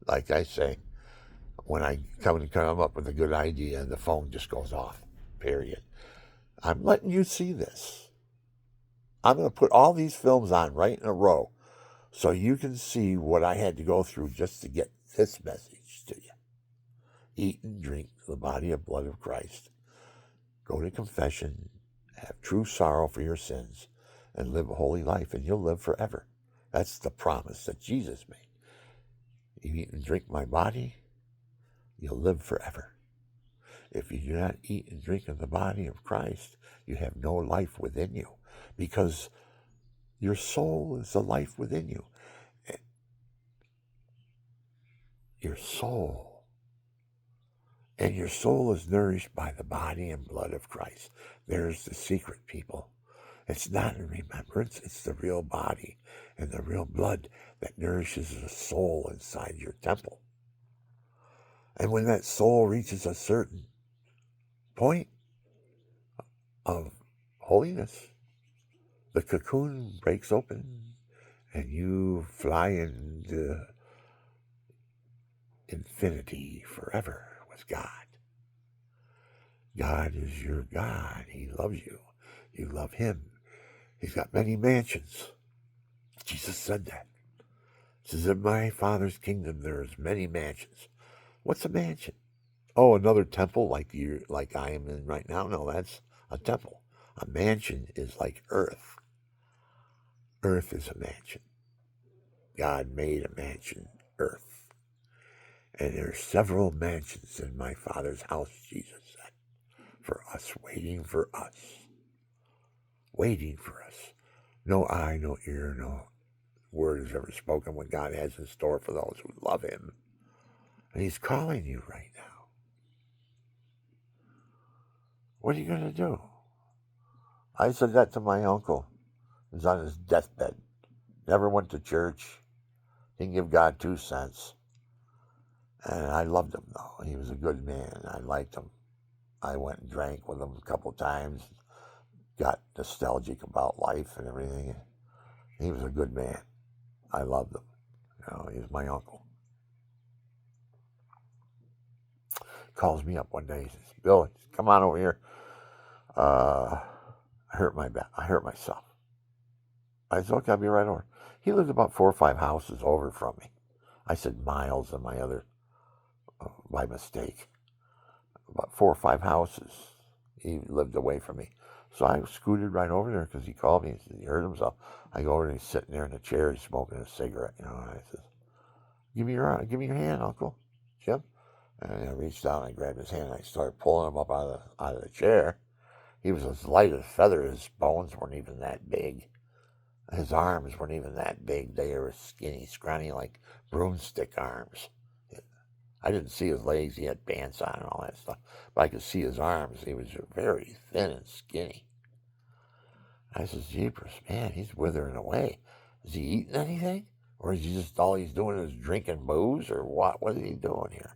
Like I say, when I come up with a good idea, the phone just goes off, period. I'm letting you see this. I'm going to put all these films on right in a row so you can see what I had to go through just to get this message to you. Eat and drink the body and blood of Christ. Go to confession, have true sorrow for your sins, and live a holy life, and you'll live forever. That's the promise that Jesus made. You eat and drink my body, you'll live forever. If you do not eat and drink of the body of Christ, you have no life within you, because your soul is the life within you. Your soul. And your soul is nourished by the body and blood of Christ. There's the secret, people. It's not in remembrance, it's the real body and the real blood that nourishes the soul inside your temple. And when that soul reaches a certain point of holiness, the cocoon breaks open and you fly into infinity forever with God. God is your God. He loves you. You love him. He's got many mansions. Jesus said that. He says, in my Father's kingdom there's many mansions. What's a mansion? Oh, another temple like I am in right now? No, that's a temple. A mansion is like earth. Earth is a mansion. God made a mansion, earth. And there's several mansions in my Father's house, Jesus said, for us, waiting for us. Waiting for us. No eye, no ear, no word is ever spoken what God has in store for those who love him. And he's calling you right now. What are you going to do? I said that to my uncle. He was on his deathbed. Never went to church. Didn't give God 2 cents. And I loved him, though. He was a good man. I liked him. I went and drank with him a couple times. Got nostalgic about life and everything. He was a good man. I loved him. He was my uncle. Calls me up one day. He says, Bill, come on over here. I hurt my back. I hurt myself. I said, okay, I'll be right over. He lived about 4 or 5 houses over from me. I said miles in my other, by mistake. About 4 or 5 houses. He lived away from me. So I scooted right over there because he called me. He said he hurt himself. I go over and he's sitting there in a chair. He's smoking a cigarette. And I said, give me your hand, Uncle Jim. And I reached down and I grabbed his hand and I started pulling him up out of the chair. He was as light as a feather. His bones weren't even that big. His arms weren't even that big. They were skinny, scrawny, like broomstick arms. I didn't see his legs. He had pants on and all that stuff. But I could see his arms. He was very thin and skinny. I said, jeepers, man, he's withering away. Is he eating anything? Or is he just all he's doing is drinking booze? Or what? What is he doing here?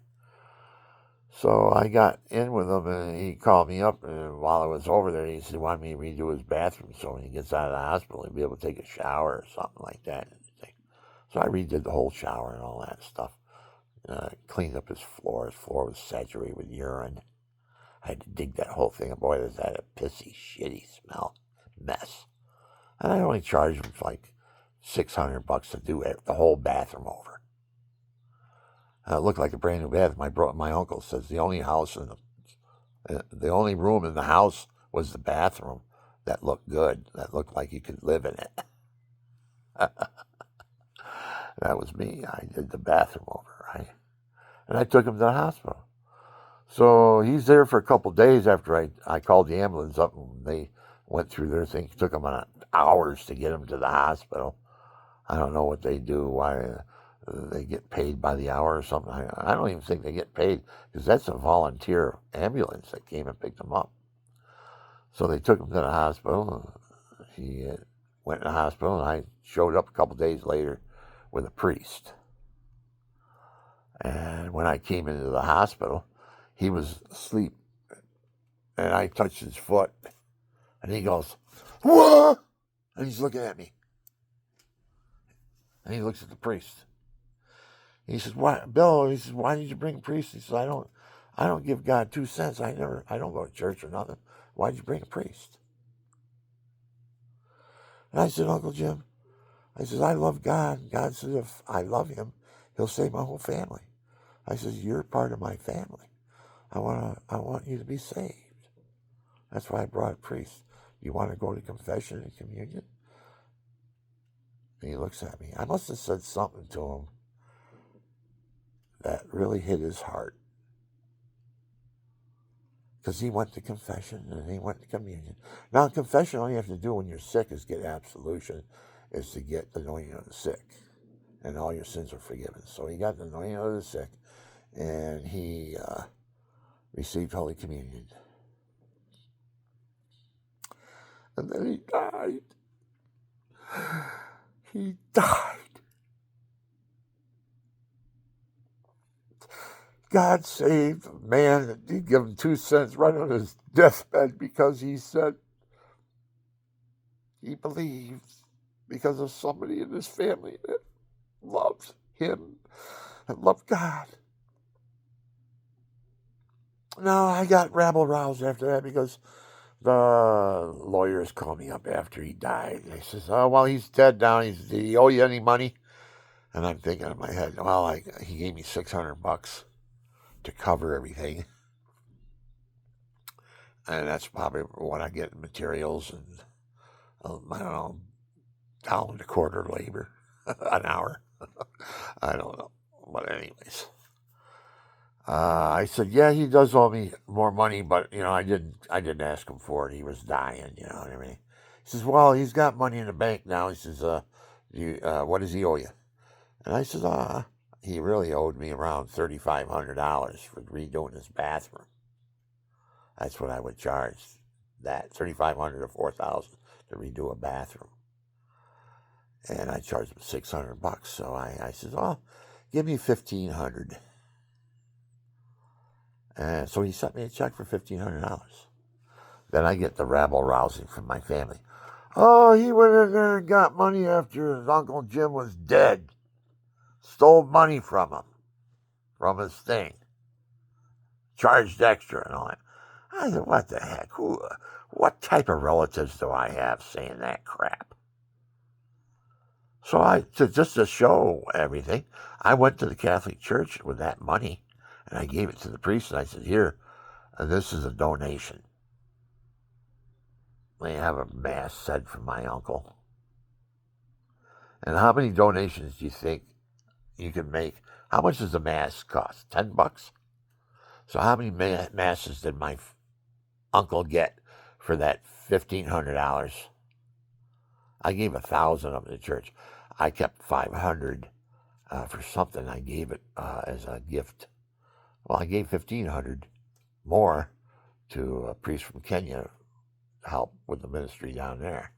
So I got in with him, and he called me up, and while I was over there, he said he wanted me to redo his bathroom so when he gets out of the hospital, he'll be able to take a shower or something like that. So I redid the whole shower and all that stuff. Cleaned up his floor. His floor was saturated with urine. I had to dig that whole thing up. Boy, was that a pissy, shitty smell. Mess. And I only charged him like $600 to do the whole bathroom over. It looked like a brand new bathroom. My uncle says the only room in the house was the bathroom that looked good, that looked like you could live in it. That was me. I did the bathroom over, right? And I took him to the hospital. So he's there for a couple of days after I called the ambulance up, and they went through their thing. It took them hours to get him to the hospital. I don't know what they do, why they get paid by the hour or something. I don't even think they get paid, because that's a volunteer ambulance that came and picked him up. So they took him to the hospital. He went to the hospital, and I showed up a couple of days later with a priest. And when I came into the hospital, he was asleep. And I touched his foot. And he goes, "What?" And he's looking at me. And he looks at the priest. He says, "Why, Bill?" He says, "Why did you bring a priest?" He says, I don't give God 2 cents. I don't go to church or nothing. Why did you bring a priest?" And I said, "Uncle Jim," I says, "I love God. God says if I love him, he'll save my whole family." I says, "You're part of my family. I want you to be saved. That's why I brought a priest. You want to go to confession and communion?" And he looks at me. I must have said something to him that really hit his heart. Because he went to confession and he went to communion. Now, in confession, all you have to do when you're sick is get absolution, is to get the anointing of the sick. And all your sins are forgiven. So he got the anointing of the sick, and he received Holy Communion. And then he died. He died. God saved a man that didn't give him 2 cents right on his deathbed because he said he believed because of somebody in his family that loved him and loved God. No, I got rabble-roused after that because the lawyers called me up after he died. They says, "Oh, well, he's dead now. Did he owe you any money?" And I'm thinking in my head, well, he gave me $600 to cover everything. And that's probably what I get in materials and, I don't know, $1.25 labor an hour. I don't know. But anyways, I said, "Yeah, he does owe me more money, but I didn't ask him for it. He was dying, you know what I mean." He says, "Well, he's got money in the bank now." He says, "What does he owe you?" And I said, he really owed me around $3,500 for redoing his bathroom. That's what I would charge. That $3,500 to $4,000 to redo a bathroom. And I charged him $600. So I said, "Oh, give me $1,500. And so he sent me a check for $1,500. Then I get the rabble rousing from my family. "Oh, he went in there and got money after his Uncle Jim was dead. Stole money from him, from his thing. Charged extra and all that." I said, "What the heck? What type of relatives do I have saying that crap?" So just to show everything, I went to the Catholic Church with that money, and I gave it to the priest, and I said, "Here, this is a donation." They have a mass said from my uncle. And how many donations do you think you can make? How much does a mass cost? $10? So how many masses did my uncle get for that $1,500? I gave 1,000 of them to the church. I kept 500 for something. I gave it as a gift. Well, I gave 1,500 more to a priest from Kenya to help with the ministry down there.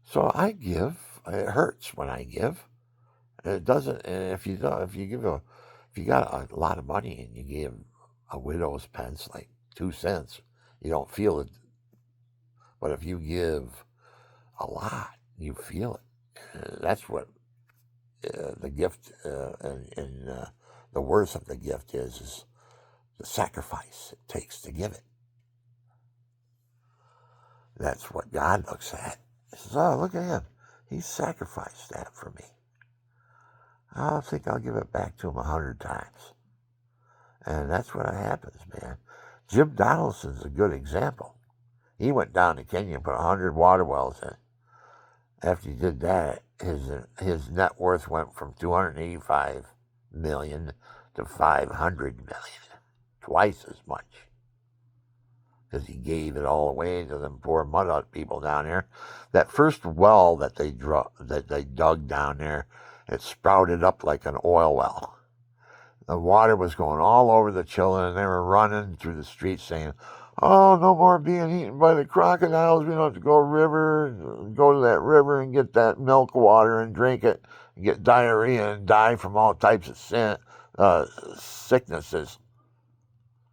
So I give. It hurts when I give. It doesn't. And if you got a lot of money and you give a widow's pence like 2 cents, you don't feel it. But if you give a lot, you feel it. That's what the gift and the worth of the gift is the sacrifice it takes to give it. That's what God looks at. He says, "Oh, look at him. He sacrificed that for me. I think I'll give it back to him 100 times. And that's what happens, man. Jim Donaldson's a good example. He went down to Kenya and put 100 water wells in. After he did that, his net worth went from $285 million to $500 million, twice as much. Because he gave it all away to them poor mud hut people down there. That first well that they dug down there, it sprouted up like an oil well. The water was going all over the children, and they were running through the streets saying, "Oh, no more being eaten by the crocodiles. We don't have to go to that river and get that milk water and drink it and get diarrhea and die from all types of sicknesses."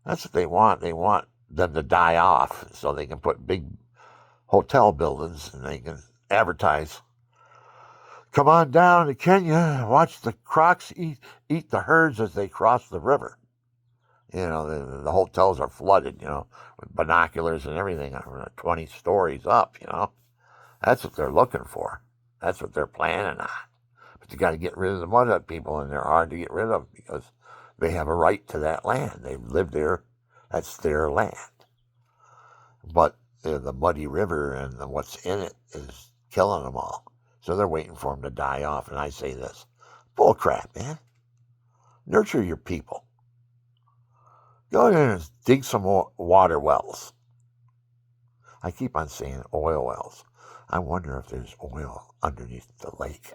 That's what they want. They want them to die off so they can put big hotel buildings and they can advertise come on down to Kenya and watch the crocs eat the herds as they cross the river. The hotels are flooded, with binoculars and everything, 20 stories up, That's what they're looking for. That's what they're planning on. But you got to get rid of the mud people, and they're hard to get rid of because they have a right to that land. They've lived there. That's their land. But the muddy river and what's in it is killing them all. So they're waiting for them to die off. And I say this, bull crap, man. Nurture your people. Go in and dig some water wells. I keep on saying oil wells. I wonder if there's oil underneath the lake.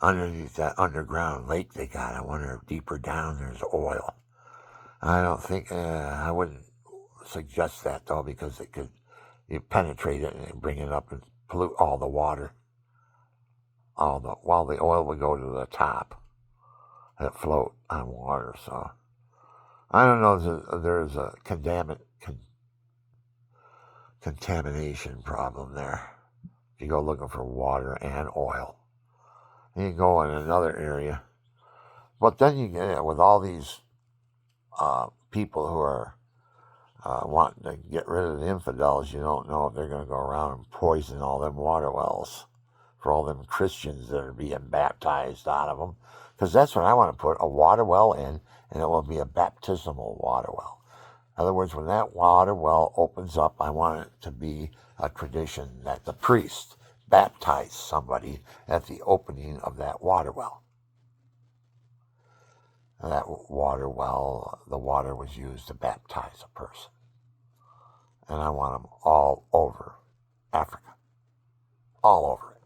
Underneath that underground lake they got, I wonder if deeper down there's oil. I don't think, I wouldn't suggest that though, because it could penetrate it and bring it up and pollute all the water. While the oil would go to the top and float on water. So I don't know if there's a contamination problem there. If you go looking for water and oil, you can go in another area. But then you get with all these people who are wanting to get rid of the infidels, you don't know if they're going to go around and poison all them water wells for all them Christians that are being baptized out of them. Because that's what I want to put a water well in, and it will be a baptismal water well. In other words, when that water well opens up, I want it to be a tradition that the priest baptize somebody at the opening of that water well. And that water well, the water was used to baptize a person. And I want them all over Africa. All over it.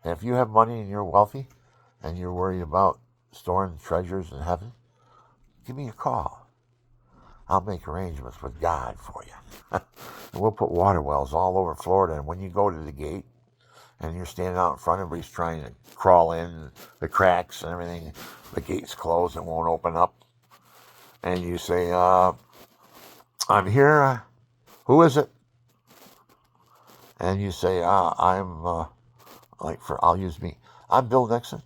And if you have money and you're wealthy and you're worried about storing treasures in heaven, give me a call. I'll make arrangements with God for you. And we'll put water wells all over Florida. And when you go to the gate and you're standing out in front, everybody's trying to crawl in, the cracks and everything, the gate's closed and won't open up. And you say, I'm here. Who is it? And you say, I'm, I'll use me. I'm Bill Nixon.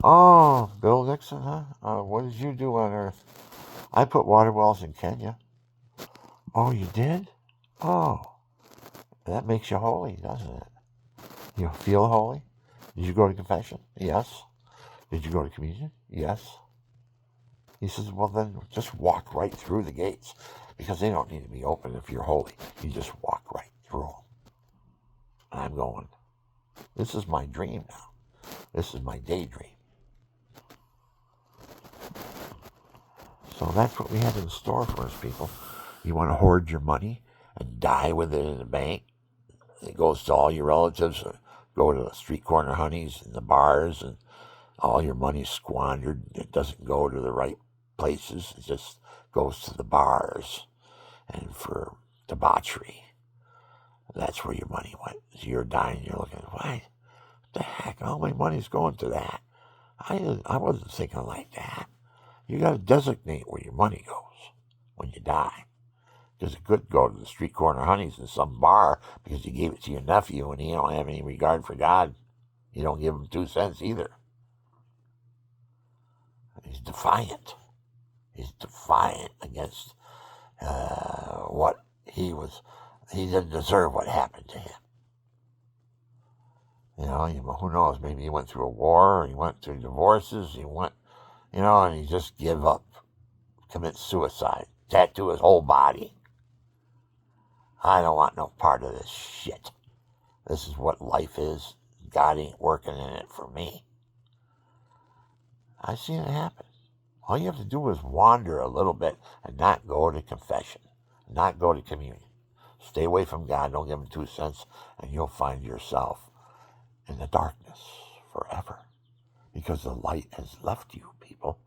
Oh, Bill Nixon, huh? What did you do on Earth? I put water wells in Kenya. Oh, you did? Oh, that makes you holy, doesn't it? You feel holy? Did you go to confession? Yes. Did you go to communion? Yes. He says, well, then just walk right through the gates, because they don't need to be open if you're holy. You just walk right through them. And I'm going, this is my dream now. This is my daydream. So that's what we have in store for us, people. You want to hoard your money and die with it in the bank? It goes to all your relatives. Go to the street corner honeys and the bars, and all your money's squandered. It doesn't go to the right places. It just goes to the bars and for debauchery. That's where your money went. So you're dying. You're looking, why? What the heck? All my money's going to that. I wasn't thinking like that. You got to designate where your money goes when you die. Because it could go to the street corner honeys in some bar because you gave it to your nephew and he don't have any regard for God. You don't give him 2 cents either. He's defiant. He's defiant against what he was. He didn't deserve what happened to him. Who knows? Maybe he went through a war, or he went through divorces, and he just give up, commit suicide, tattoo his whole body. I don't want no part of this shit. This is what life is. God ain't working in it for me. I've seen it happen. All you have to do is wander a little bit and not go to confession, not go to communion. Stay away from God, don't give him 2 cents, and you'll find yourself in the darkness forever. Because the light has left you, people.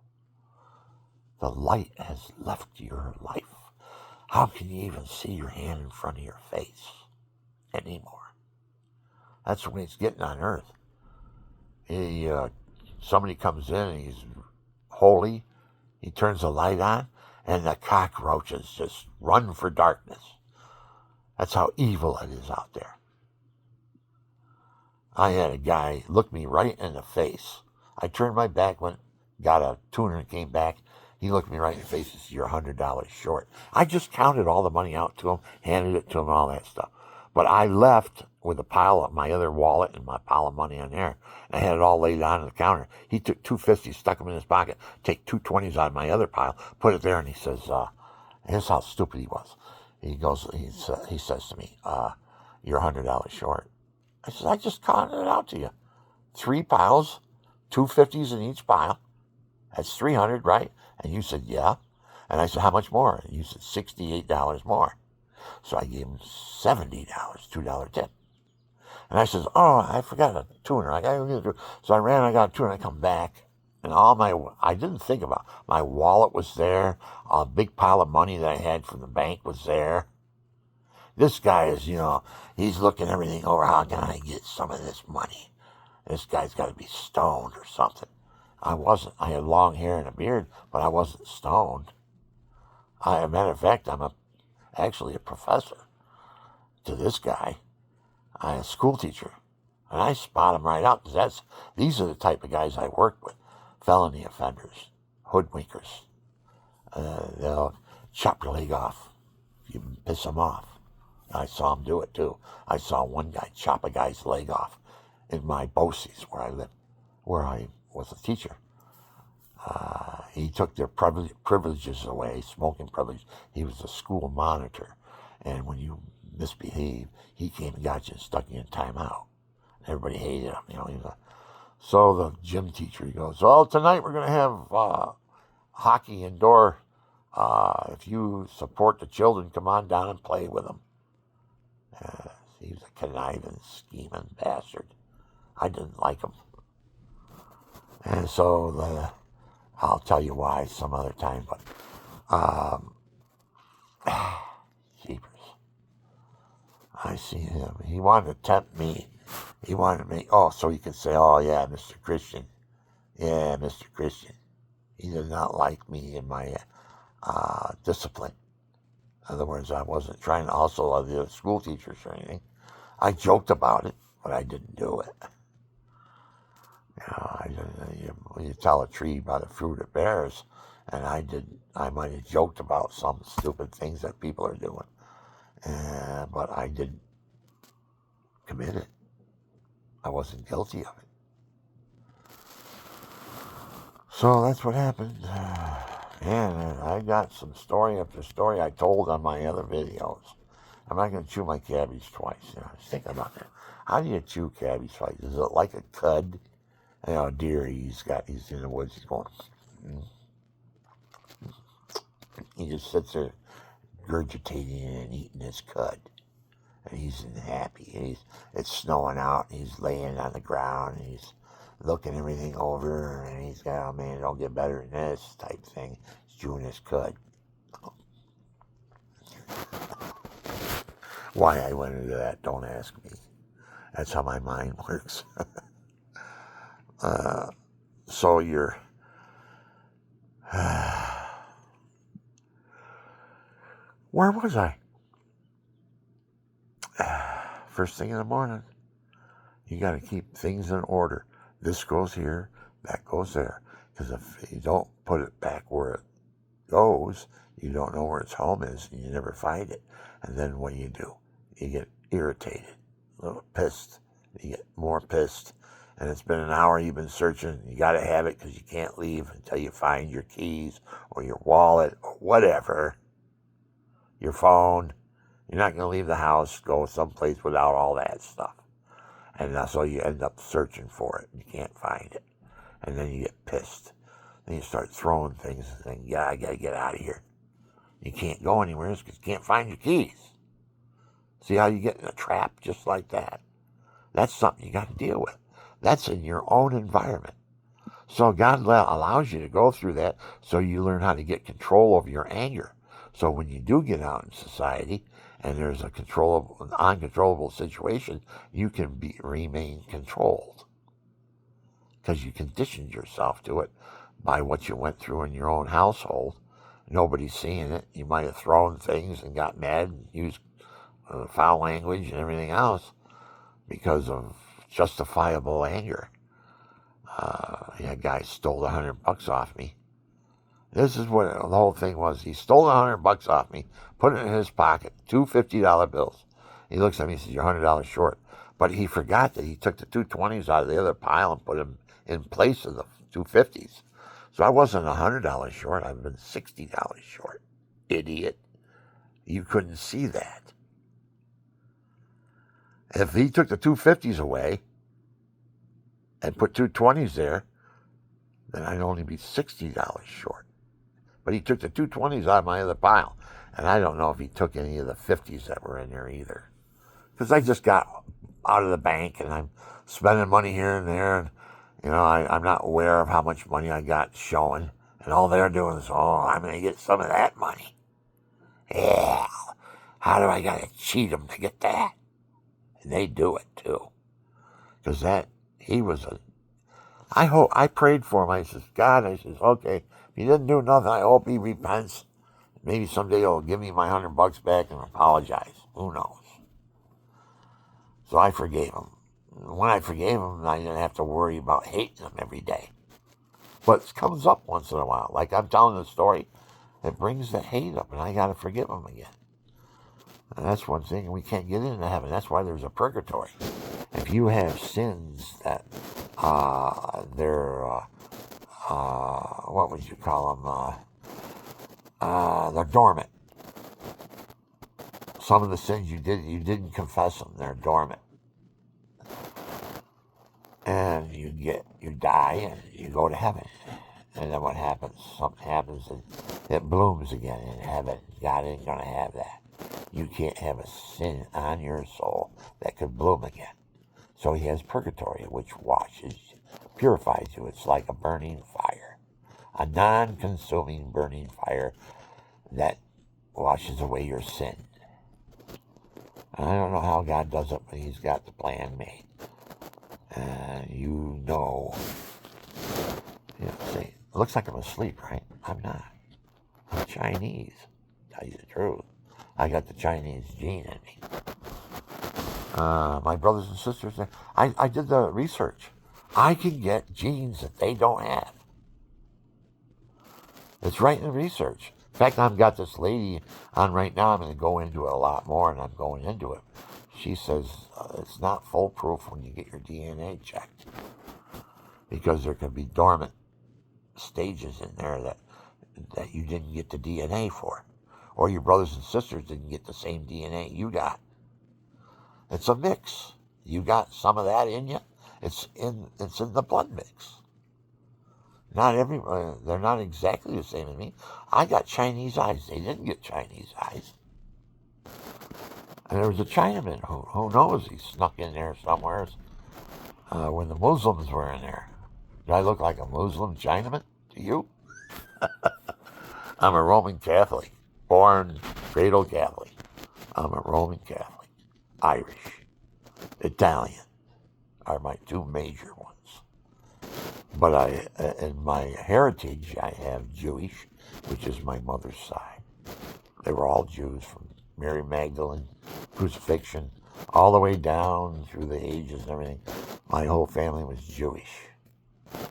The light has left your life. How can you even see your hand in front of your face anymore? That's the way it's getting on earth. Somebody comes in and he's holy. He turns the light on, and the cockroaches just run for darkness. That's how evil it is out there. I had a guy look me right in the face. I turned my back, went, got a tuner, and came back. He looked me right in the face and said, "You're $100 short." I just counted all the money out to him, handed it to him, and all that stuff. But I left with a pile of my other wallet and my pile of money on there. And I had it all laid on the counter. He took 250s, stuck them in his pocket, take 220s out of my other pile, put it there, and he says, here's how stupid he was. He says to me, "You're $100 short." I said, "I just counted it out to you. 3 piles, 250s in each pile. That's 300, right?" And you said, "Yeah." And I said, "How much more?" And you said, $68 more. So I gave him $70, $2 tip. And I says, "Oh, I forgot a tuner. I got to get a tuner." So I ran, I got a tuner, I come back. And I didn't think about it. My wallet was there. A big pile of money that I had from the bank was there. This guy is, he's looking everything over. How can I get some of this money? This guy's got to be stoned or something. I wasn't. I had long hair and a beard, but I wasn't stoned. As a matter of fact, I'm actually a professor to this guy. I'm a school teacher. And I spot him right out because these are the type of guys I work with. Felony offenders, hoodwinkers. They'll chop your leg off if you piss them off. I saw him do it too. I saw one guy chop a guy's leg off in my BOCES where I lived, where I was a teacher. He took their privileges away, smoking privilege. He was a school monitor. And when you misbehave, he came and got you and stuck you in timeout. Everybody hated him, So the gym teacher, he goes, "Well, tonight we're going to have hockey indoor. If you support the children, come on down and play with them." He was a conniving, scheming bastard. I didn't like him. And so I'll tell you why some other time, but jeepers. I see him. He wanted to tempt me. He wanted me, so he could say, "Oh, yeah, Mr. Christian. Yeah, Mr. Christian. He did not like me in my discipline." In other words, I wasn't trying to hustle other school teachers or anything. I joked about it, but I didn't do it. You tell a tree by the fruit it bears, and I might have joked about some stupid things that people are doing, but I didn't commit it. I wasn't guilty of it. So that's what happened. And I got some story after story I told on my other videos. I'm not going to chew my cabbage twice. I was thinking about that. How do you chew cabbage twice? Is it like a cud? Deer, he's in the woods, he's going, he just sits there regurgitating and eating his cud. And he's happy. It's snowing out, and he's laying on the ground, and he's looking everything over, and he's got, "Oh man, it don't get better than this," type thing. He's chewing his cud. Why I went into that, don't ask me. That's how my mind works. So you're... Where was I? First thing in the morning, you got to keep things in order. This goes here, that goes there. Because if you don't put it back where it goes, you don't know where its home is, and you never find it. And then what do? You get irritated, a little pissed. You get more pissed. And it's been an hour you've been searching. You got to have it because you can't leave until you find your keys or your wallet or whatever. Your phone. You're not going to leave the house, go someplace without all that stuff. And so you end up searching for it. You can't find it. And then you get pissed. Then you start throwing things and saying, "Yeah, I got to get out of here." You can't go anywhere because you can't find your keys. See how you get in a trap just like that? That's something you got to deal with. That's in your own environment. So God allows you to go through that so you learn how to get control over your anger. So when you do get out in society and there's an uncontrollable situation, you can remain controlled because you conditioned yourself to it by what you went through in your own household. Nobody's seeing it. You might have thrown things and got mad and used foul language and everything else because of justifiable anger. A guy stole $100 off me. This is what the whole thing was. He stole $100 off me, put it in his pocket, two $50 bills. He looks at me and says, "You're $100 short." But he forgot that he took the two 20s out of the other pile and put them in place of the two 50s. So I wasn't $100 short. I've been $60 short. Idiot. You couldn't see that. If he took the two 50s away and put two 20s there, then I'd only be $60 short. But he took the two 20s out of my other pile. And I don't know if he took any of the 50s that were in there either. Because I just got out of the bank and I'm spending money here and there. And, I'm not aware of how much money I got showing. And all they're doing is, I'm going to get some of that money. Yeah. How do I got to cheat them to get that? And they do it too. Because I prayed for him. I says, God, okay, if he didn't do nothing, I hope he repents. Maybe someday he'll give me my $100 back and apologize. Who knows? So I forgave him. When I forgave him, I didn't have to worry about hating him every day. But it comes up once in a while. Like I'm telling the story, it brings the hate up, and I got to forgive him again. And that's one thing. We can't get into heaven. That's why there's a purgatory. If you have sins that they're, what would you call them? They're dormant. Some of the sins you didn't confess them. They're dormant. And you die and you go to heaven. And then what happens? Something happens and it blooms again in heaven. God ain't going to have that. You can't have a sin on your soul that could bloom again. So he has purgatory, which purifies you. It's like a burning fire. A non-consuming burning fire that washes away your sin. And I don't know how God does it, but he's got the plan made. And say, it looks like I'm asleep, right? I'm not. I'm Chinese, to tell you the truth. I got the Chinese gene in me. My brothers and sisters, I did the research. I can get genes that they don't have. It's right in the research. In fact, I've got this lady on right now. I'm going to go into it a lot more, and I'm going into it. She says it's not foolproof when you get your DNA checked because there can be dormant stages in there that you didn't get the DNA for, or your brothers and sisters didn't get the same DNA you got. It's a mix. You got some of that in you. It's in the blood mix. Not everybody. They're not exactly the same as me. I got Chinese eyes. They didn't get Chinese eyes. And there was a Chinaman who knows he snuck in there somewhere when the Muslims were in there. Do I look like a Muslim Chinaman to you? I'm a Roman Catholic, born cradle Catholic. I'm a Roman Catholic. Irish, Italian are my two major ones. But in my heritage, I have Jewish, which is my mother's side. They were all Jews from Mary Magdalene, crucifixion, all the way down through the ages and everything. My whole family was Jewish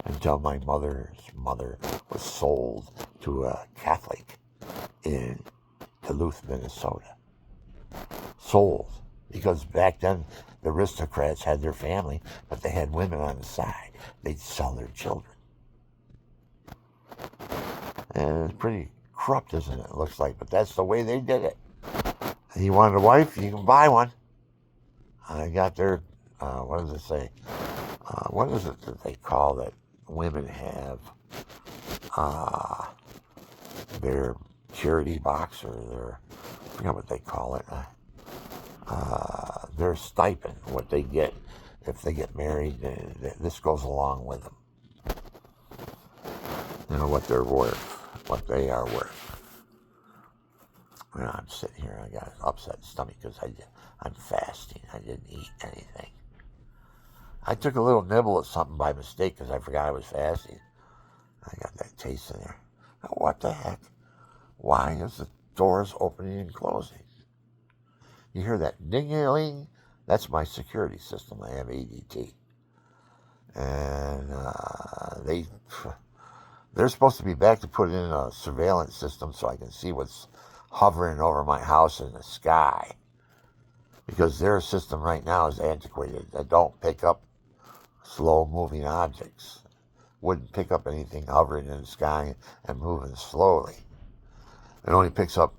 until my mother's mother was sold to a Catholic in Duluth, Minnesota. Sold. Because back then, the aristocrats had their family, but they had women on the side. They'd sell their children. And it's pretty corrupt, isn't it? It looks like, but that's the way they did it. You wanted a wife, you can buy one. I got their, what does it say? What is it that they call that women have? Their charity box or their, I forget what they call it. Their stipend, what they get if they get married. This goes along with them. You know, what they're worth, what they are worth. I'm sitting here, I got an upset stomach because I'm fasting. I didn't eat anything. I took a little nibble of something by mistake because I forgot I was fasting. I got that taste in there. Now, what the heck? Why is the doors opening and closing? You hear that ding-a-ling, That's my security system. I have ADT. And they're supposed to be back to put in a surveillance system so I can see what's hovering over my house in the sky. Because their system right now is antiquated. They don't pick up slow-moving objects. Wouldn't pick up anything hovering in the sky and moving slowly. It only picks up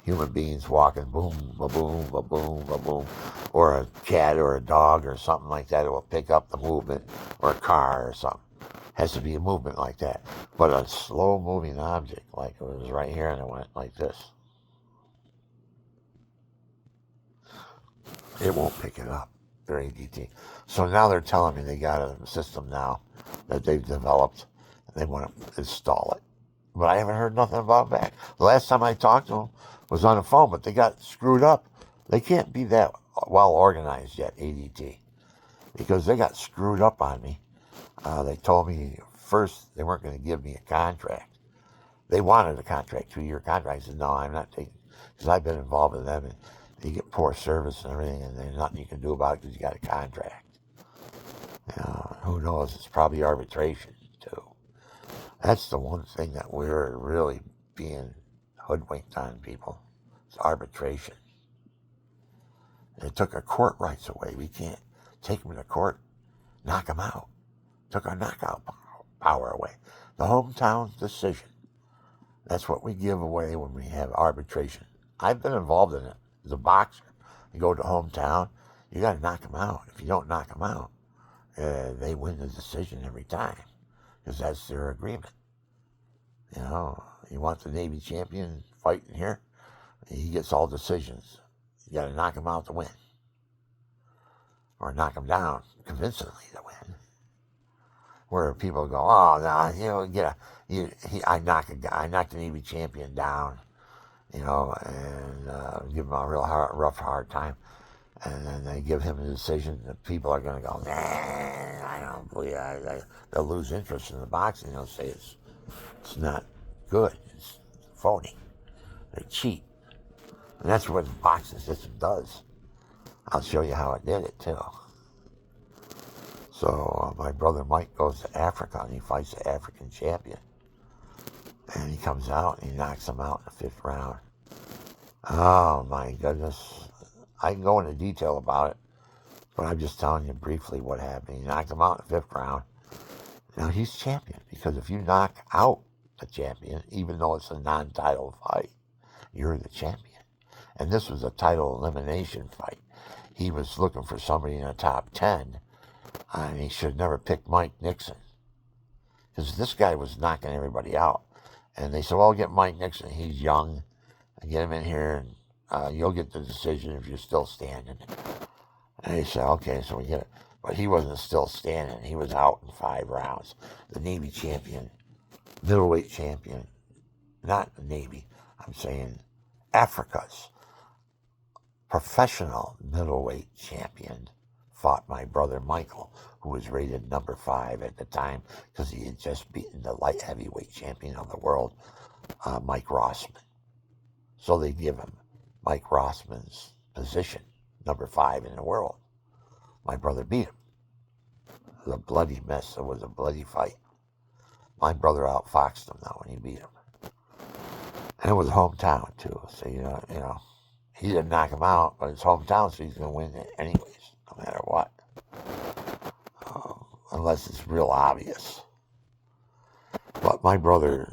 human beings walking, boom, ba-boom, ba-boom, ba-boom, or a cat or a dog or something like that. It will pick up the movement, or a car or something. Has to be a movement like that. But a slow-moving object, like it was right here and it went like this, it won't pick it up. Their ADT. So now they're telling me they got a system now that they've developed and they want to install it. But I haven't heard nothing about it back. The last time I talked to them was on the phone, but they got screwed up. They can't be that well organized yet, ADT, because they got screwed up on me. They told me first they weren't going to give me a contract. They wanted a contract, 2-year contract. I said, no, I'm not taking, because I've been involved with them, and you get poor service and everything, and there's nothing you can do about it because you got a contract. Who knows? It's probably arbitration, too. That's the one thing that we're really being hoodwinked on, people. It's arbitration. It took our court rights away. We can't take them to court, knock them out. Took our knockout power away. The hometown decision. That's what we give away when we have arbitration. I've been involved in it as a boxer. You go to hometown, you got to knock them out. If you don't knock them out, they win the decision every time because that's their agreement. You want the Navy champion fighting here, he gets all decisions. You got to knock him out to win, or knock him down convincingly to win. Where people go, oh no, I knocked the Navy champion down, and give him a real hard time, and then they give him a decision. The people are going to go, man, I don't believe they'll lose interest in the boxing. They'll say it's not good, it's phony, they cheat, and that's what the boxing system does. I'll show you how it did it too. So my brother Mike goes to Africa and he fights the African champion. And he comes out and he knocks him out in the 5th round. Oh my goodness. I can go into detail about it, but I'm just telling you briefly what happened. He knocked him out in the 5th round. Now he's champion, because if you knock out the champion, even though it's a non-title fight, you're the champion. And this was a title elimination fight. He was looking for somebody in the top 10. And he should never pick Mike Nixon, because this guy was knocking everybody out. And they said, well, get Mike Nixon. He's young. Get him in here, and you'll get the decision if you're still standing. And they said, okay, so we get it. But he wasn't still standing. He was out in 5 rounds. The Navy champion, middleweight champion, not the Navy, I'm saying Africa's professional middleweight champion, fought my brother Michael, who was rated number 5 at the time because he had just beaten the light heavyweight champion of the world, Mike Rossman. So they give him Mike Rossman's position, number 5 in the world. My brother beat him. It was a bloody mess. It was a bloody fight. My brother outfoxed him though when he beat him. And it was hometown too. So he didn't knock him out, but it's hometown, so he's going to win it anyways, no matter what. Unless it's real obvious. But my brother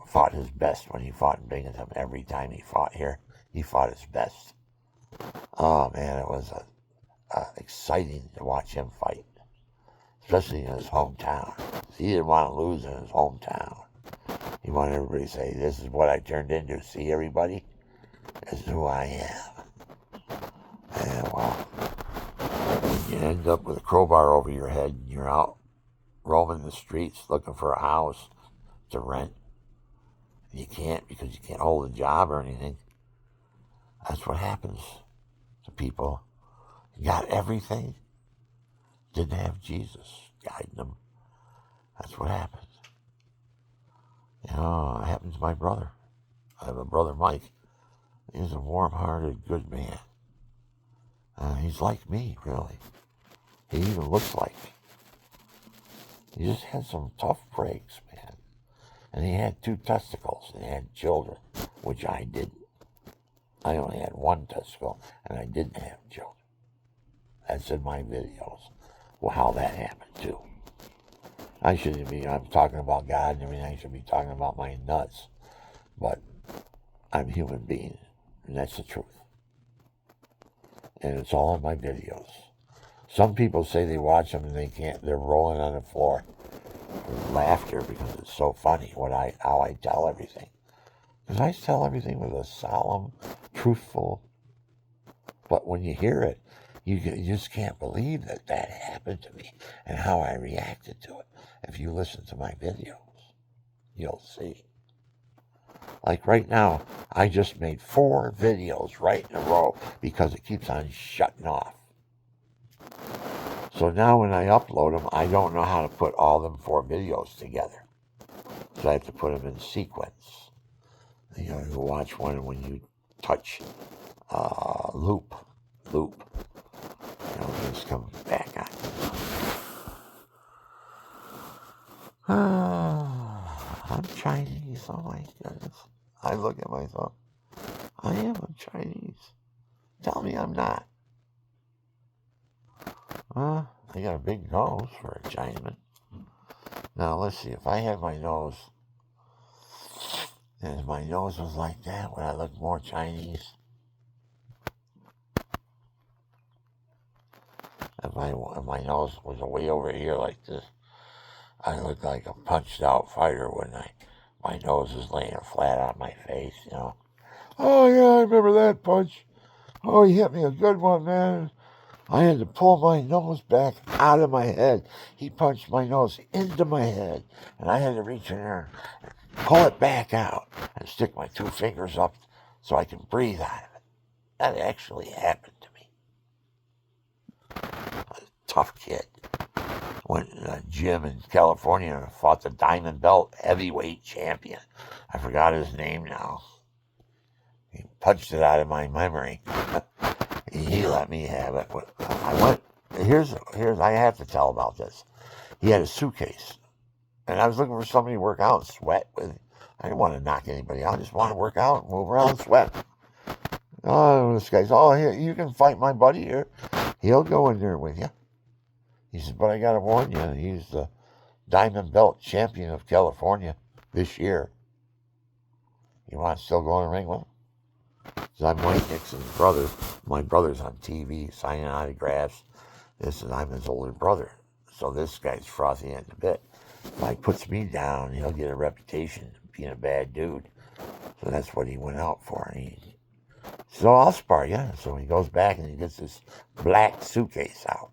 fought his best when he fought in Binghamton. Every time he fought here, he fought his best. Oh man, it was exciting to watch him fight, especially in his hometown. He didn't want to lose in his hometown. He wanted everybody to say, this is what I turned into. See, everybody? This is who I am. And well, you end up with a crowbar over your head and you're out roaming the streets looking for a house to rent. And you can't, because you can't hold a job or anything. That's what happens to people. You got everything, didn't have Jesus guiding them. That's what happens. It happened to my brother. I have a brother, Mike. He's a warm-hearted, good man. He's like me, really. He even looks like me. He just had some tough breaks, man. And he had 2 testicles and he had children, which I didn't. I only had 1 testicle and I didn't have children. That's in my videos. Well, how that happened, too. I shouldn't be, I'm talking about God and everything. I should be talking about my nuts. But I'm a human being, and that's the truth. And it's all in my videos. Some people say they watch them and they can't, they're rolling on the floor with laughter because it's so funny how I tell everything. Because I tell everything with a solemn, truthful, but when you hear it, you just can't believe that happened to me and how I reacted to it. If you listen to my videos, you'll see. Like right now, I just made 4 videos right in a row because it keeps on shutting off. So now when I upload them, I don't know how to put all them 4 videos together. So I have to put them in sequence. You know, you watch one when you touch loop. Just come back on. I'm Chinese. Oh my goodness. I look at myself. I am a Chinese. Tell me I'm not. I got a big nose for a Chinaman. Now let's see. If I had my nose, and if my nose was like that, would I look more Chinese? If my nose was way over here like this, I look like a punched out fighter, wouldn't I? My nose is laying flat on my face, you know. Oh yeah, I remember that punch. Oh, he hit me a good one, man. I had to pull my nose back out of my head. He punched my nose into my head, and I had to reach in there and pull it back out and stick my 2 fingers up so I can breathe out of it. That actually happened to me. I was a tough kid. Went to a gym in California and fought the Diamond Belt heavyweight champion. I forgot his name now. He punched it out of my memory. He let me have it. I went. Here's. I have to tell about this. He had a suitcase, and I was looking for somebody to work out and sweat with. I didn't want to knock anybody out. I just want to work out, move around, and sweat. Oh, this guy's. Oh, here you can fight my buddy here. He'll go in there with you. He said, but I got to warn you, he's the Diamond Belt champion of California this year. You want to still go in the ring with him? So I'm Wayne Nixon's brother. My brother's on TV signing autographs. I'm his older brother. So this guy's frothy at the bit. If he puts me down, he'll get a reputation of being a bad dude. So that's what he went out for. So I'll spar you. So he goes back and he gets this black suitcase out.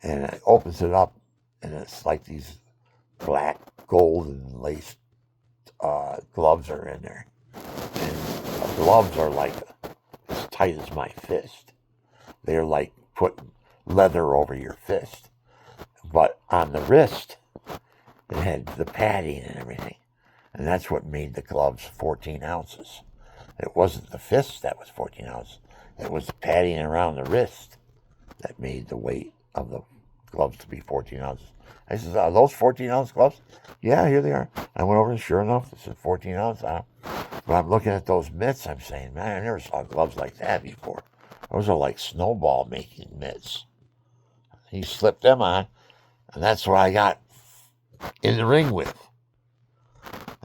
And it opens it up, and it's like these black, golden lace gloves are in there. And the gloves are like as tight as my fist. They're like putting leather over your fist. But on the wrist, it had the padding and everything. And that's what made the gloves 14 ounces. It wasn't the fist that was 14 ounces. It was the padding around the wrist that made the weight of the gloves to be 14 ounces. I said, are those 14-ounce gloves? Yeah, here they are. I went over and sure enough, it said 14 ounce on them. But I'm looking at those mitts, I'm saying, man, I never saw gloves like that before. Those are like snowball making mitts. He slipped them on, and that's what I got in the ring with.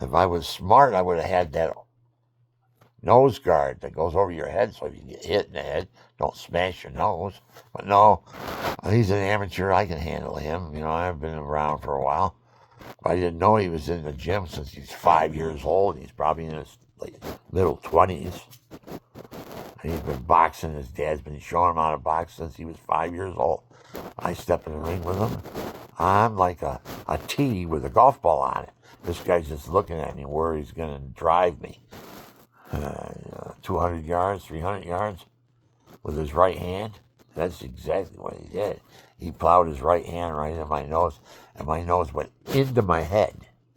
If I was smart, I would have had that nose guard that goes over your head so if you get hit in the head, don't smash your nose. But no, he's an amateur. I can handle him. You know, I've been around for a while. But I didn't know he was in the gym since he's 5 years old. He's probably in his middle 20s. And he's been boxing. His dad's been showing him how to box since he was 5 years old. I step in the ring with him. I'm like a tee with a golf ball on it. This guy's just looking at me where he's going to drive me. 200 yards, 300 yards with his right hand. That's exactly what he did. He plowed his right hand right in my nose, and my nose went into my head.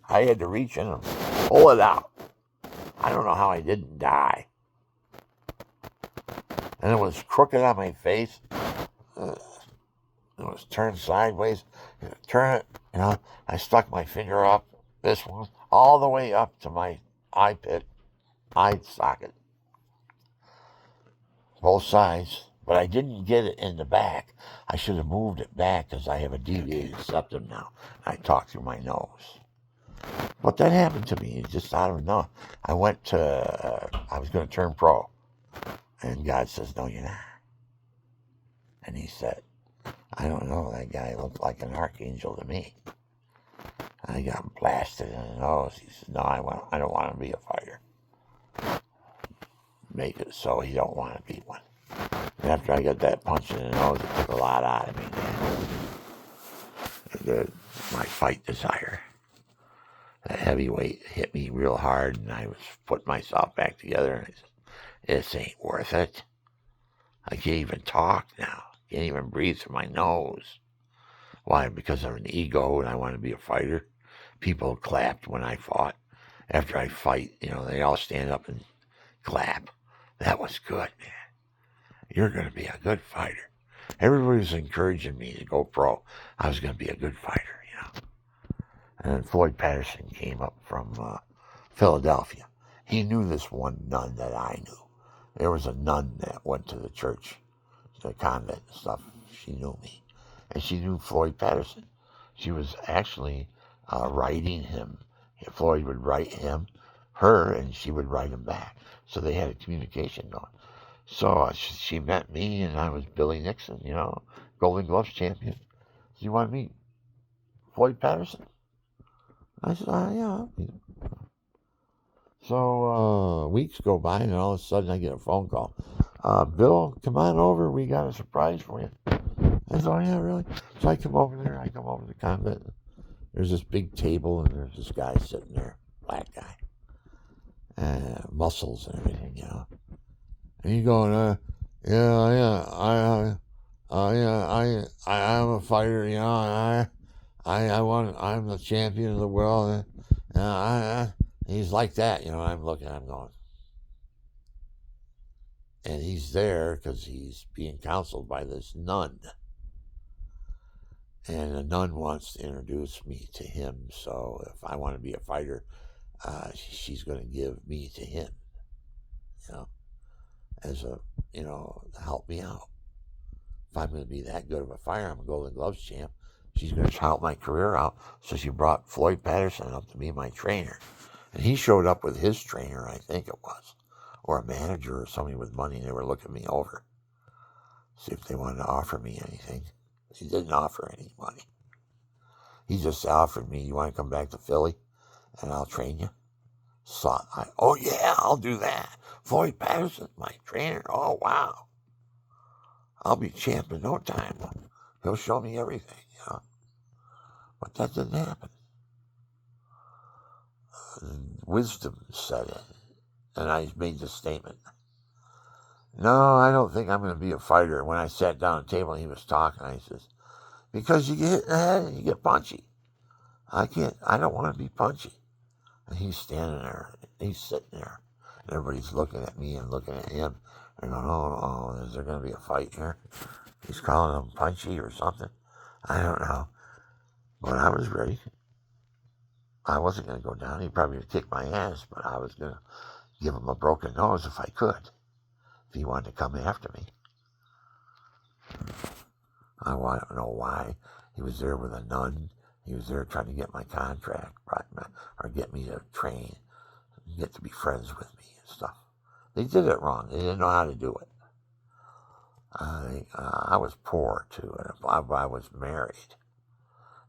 I had to reach in and pull it out. I don't know how I didn't die. and it was crooked on my face. Uh, It was turned sideways. Turn it, I stuck my finger up, this one, all the way up to my eye socket, both sides. But I didn't get it in the back. I should have moved it back because I have a deviated septum now. I talk through my nose. But that happened to me just out of no. I went to, I was going to turn pro. And God says, no, you're not. And he said, I don't know, that guy looked like an archangel to me. I got blasted in the nose. He said, no, I don't want to be a fighter. Make it so he don't want to be one. And after I got that punch in the nose, it took a lot out of me, man. My fight desire. That heavyweight hit me real hard, and I was putting myself back together, and I said, this ain't worth it. I can't even talk now. Can't even breathe through my nose. Why? Because of an ego and I want to be a fighter. People clapped when I fought. After I fight, they all stand up and clap. That was good, man. You're going to be a good fighter. Everybody was encouraging me to go pro. I was going to be a good fighter, And then Floyd Patterson came up from Philadelphia. He knew this one nun that I knew. There was a nun that went to the church, the convent and stuff. She knew me. And she knew Floyd Patterson. She was actually writing him. Floyd would write her, and she would write him back. So they had a communication going. So she met me, and I was Billy Nixon, Golden Gloves champion. Do you want to meet Floyd Patterson? I said, yeah, I'll meet him. So weeks go by, and all of a sudden I get a phone call. Bill, come on over. We got a surprise for you. I said, oh, yeah, really? So I come over there. I come over to the convent. There's this big table, and there's this guy sitting there, black guy. Muscles and everything, And he's going, I'm a fighter, I'm the champion of the world. He's like that, I'm looking, I'm going. And he's there because he's being counseled by this nun. And the nun wants to introduce me to him. So if I want to be a fighter, she's going to give me to him, as a, to help me out. If I'm going to be that good of a fighter, I'm a Golden Gloves champ. She's going to help my career out. So she brought Floyd Patterson up to be my trainer. And he showed up with his trainer, I think it was, or a manager or somebody with money, and they were looking me over. See if they wanted to offer me anything. He didn't offer any money. He just offered me, you want to come back to Philly and I'll train you? So oh yeah, I'll do that. Floyd Patterson, my trainer. Oh wow. I'll be champ in no time. He'll show me everything, But that didn't happen. Wisdom set in, and I made this statement. No, I don't think I'm going to be a fighter. When I sat down at the table and he was talking, I says, because you get hit in the head and you get punchy. I don't want to be punchy. And he's standing there, he's sitting there, and everybody's looking at me and looking at him. And going, oh, is there going to be a fight here? He's calling him punchy or something. I don't know. But I was ready. I wasn't going to go down. He probably would kick my ass, but I was going to give him a broken nose if I could, if he wanted to come after me. I don't know why. He was there with a nun. He was there trying to get my contract, or get me to train, get to be friends with me and stuff. They did it wrong. They didn't know how to do it. I was poor, too, and if I was married,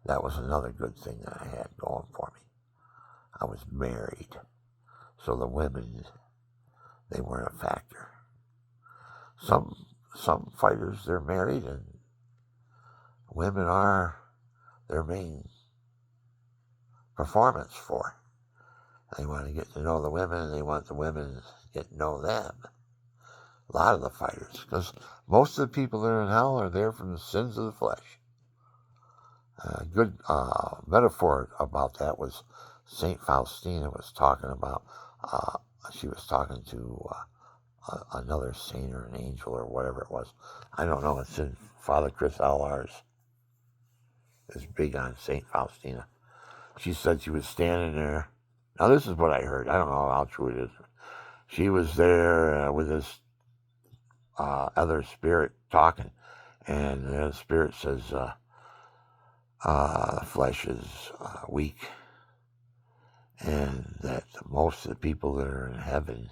that was another good thing that I had going for me. I was married, so the women, they weren't a factor. Some fighters, they're married, and women are their main performance for. They want to get to know the women, and they want the women to get to know them. A lot of the fighters, because most of the people that are in hell are there from the sins of the flesh. A good metaphor about that was St. Faustina was talking about, she was talking to another saint or an angel or whatever it was. I don't know. It's in Father Chris Allars is big on Saint Faustina. She said she was standing there. Now this is what I heard. I don't know how true it is. She was there with this other spirit talking, and the spirit says, flesh is weak, and that most of the people that are in heaven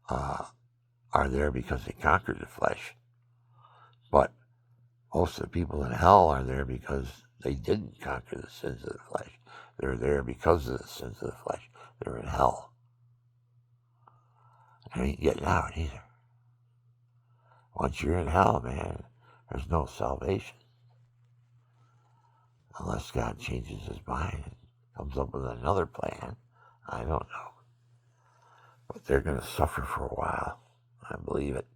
are there because they conquered the flesh. But most of the people in hell are there because they didn't conquer the sins of the flesh. They're there because of the sins of the flesh. They're in hell. They ain't getting out either. Once you're in hell, man, there's no salvation. Unless God changes his mind and comes up with another plan. I don't know. But they're going to suffer for a while. I believe it.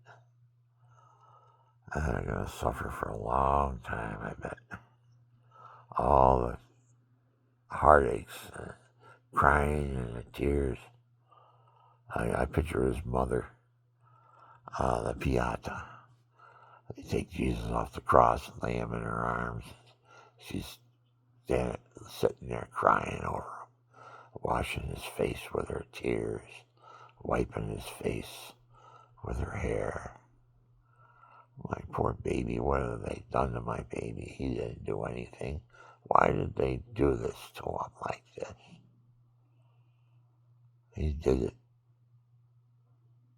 They're going to suffer for a long time, I bet. All the heartaches, crying and the tears. I picture his mother, the Pieta. They take Jesus off the cross and lay him in her arms. She's sitting there crying over him, washing his face with her tears, wiping his face with her hair. My poor baby, what have they done to my baby? He didn't do anything. Why did they do this to him like this? He did it.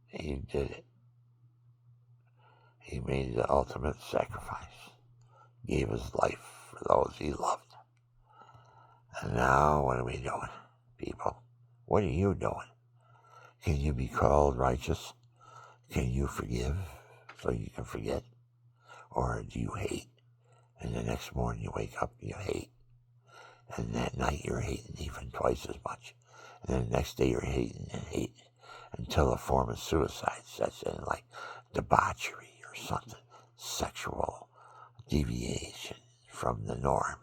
He did it. He made the ultimate sacrifice. Gave his life for those he loved. And now, what are we doing, people? What are you doing? Can you be called righteous? Can you forgive so you can forget? Or do you hate? And the next morning you wake up and you hate. And that night you're hating even twice as much. And then the next day you're hating and hating until a form of suicide sets in, like debauchery or something, sexual deviation from the norm.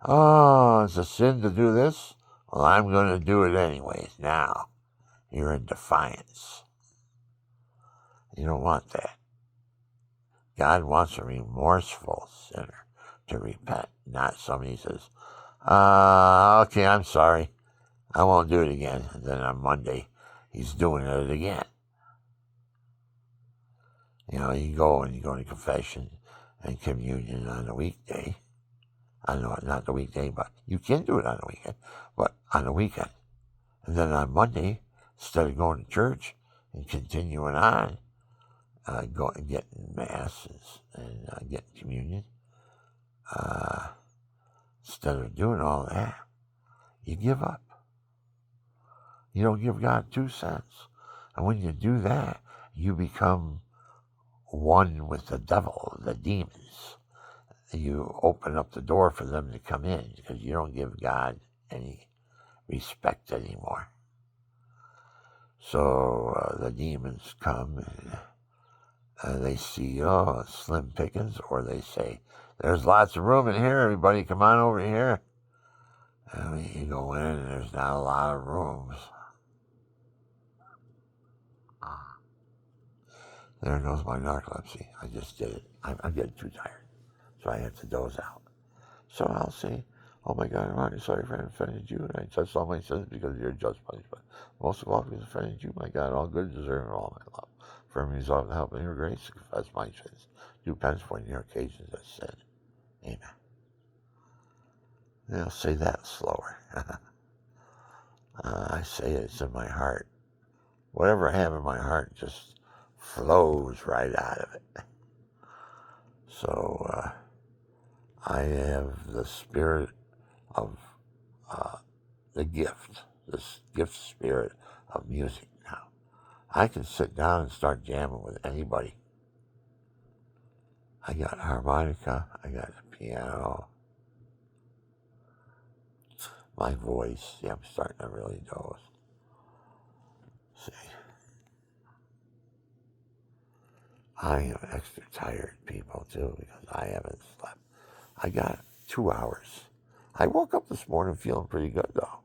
Oh, it's a sin to do this? Well, I'm going to do it anyways now. You're in defiance. You don't want that. God wants a remorseful sinner to repent, not somebody who says, okay, I'm sorry. I won't do it again. And then on Monday, he's doing it again. You know, you go to confession and communion on a weekday. I know not the weekday, but you can do it on the weekend, but on the weekend. And then on Monday, instead of going to church and continuing on, going and getting masses and getting communion, instead of doing all that, you give up. You don't give God 2 cents. And when you do that, you become one with the devil, the demons. You open up the door for them to come in because you don't give God any respect anymore. So the demons come and they see, slim pickings, or they say, there's lots of room in here, everybody come on over here. And you go in and there's not a lot of rooms. There goes my narcolepsy. I just did it. I'm getting too tired, so I have to doze out. So I'll say, oh my God, I'm really sorry if I offended you, and I touched all my sins because of your just punishment. Most of all, because I offended you, my God, all good deserve all my love. For me, resolve to help in your grace to confess my sins. Do penance for your occasions of sin. Amen. And I'll say that slower. I say it's in my heart. Whatever I have in my heart just flows right out of it. So I have the spirit of the gift, this gift spirit of music now. I can sit down and start jamming with anybody. I got harmonica, I got the piano, my voice. Yeah, I'm starting to really doze. See, I am extra tired, people, too, because I haven't slept. I got 2 hours. I woke up this morning feeling pretty good, though.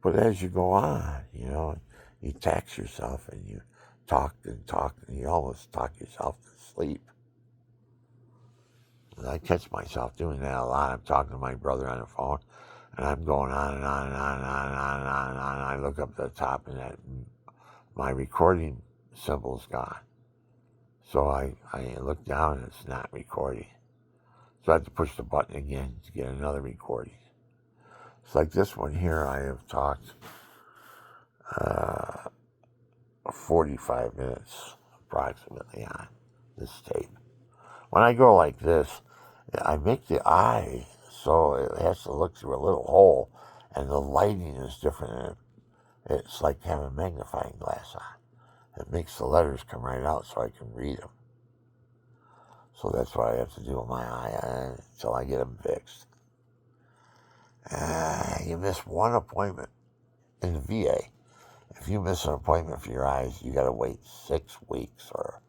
But as you go on, you tax yourself and you talked and talked, and you almost talk yourself to sleep. And I catch myself doing that a lot. I'm talking to my brother on the phone, and I'm going on and on and on and on and on and on and on. And I look up to the top, and my recording symbol's gone. So I look down, and it's not recording. So I have to push the button again to get another recording. It's like this one here. I have talked 45 minutes approximately on this tape. When I go like this, I make the eye so it has to look through a little hole, and the lighting is different. It's like having a magnifying glass on. It makes the letters come right out so I can read them. So that's what I have to do with my eye until I get them fixed. You miss one appointment in the VA. If you miss an appointment for your eyes, you got to wait 6 weeks or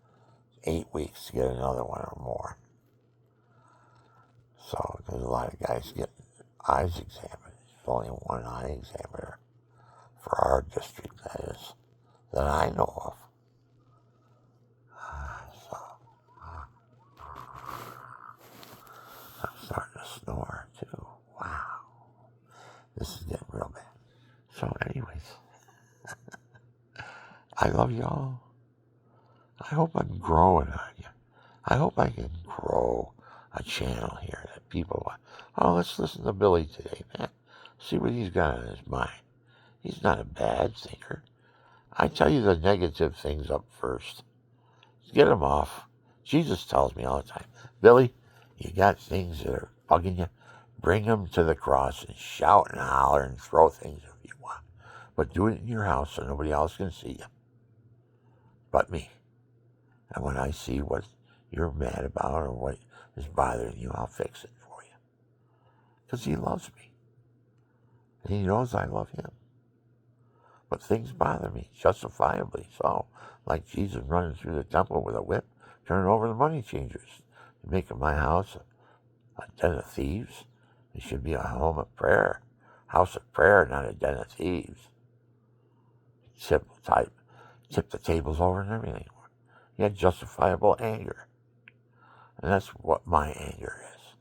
8 weeks to get another one or more. So there's a lot of guys getting eyes examined. There's only one eye examiner for our district, that is, that I know of. So I'm starting to snore too. Wow. This is getting real bad. So anyways, I love y'all. I hope I'm growing on you. I hope I can grow a channel here that people want. Oh, let's listen to Billy today, man. See what he's got on his mind. He's not a bad thinker. I tell you the negative things up first. Get them off. Jesus tells me all the time, Billy, you got things that are bugging you. Bring them to the cross and shout and holler and throw things if you want. But do it in your house so nobody else can see you but me. And when I see what you're mad about or what is bothering you, I'll fix it for you. Because he loves me. And he knows I love him. But things bother me, justifiably so. Like Jesus running through the temple with a whip, turning over the money changers, making my house a den of thieves. It should be a home of prayer. House of prayer, not a den of thieves. Tip the tables over and everything. He had justifiable anger. And that's what my anger is.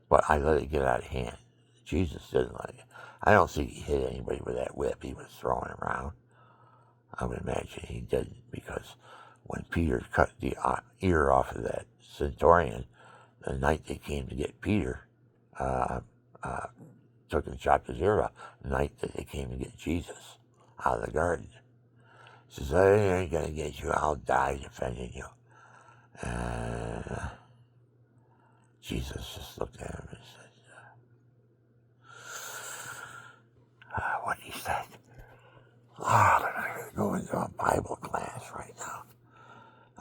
But I let it get out of hand. Jesus didn't let it. I don't think he hit anybody with that whip he was throwing around. I would imagine he didn't, because when Peter cut the ear off of that centurion, the night they came to get Peter, took and chopped his ear off, the night that they came to get Jesus out of the garden. He says, I ain't going to get you, I'll die defending you. Jesus just looked at him and said, what he said. I'm going to go into a Bible class right now.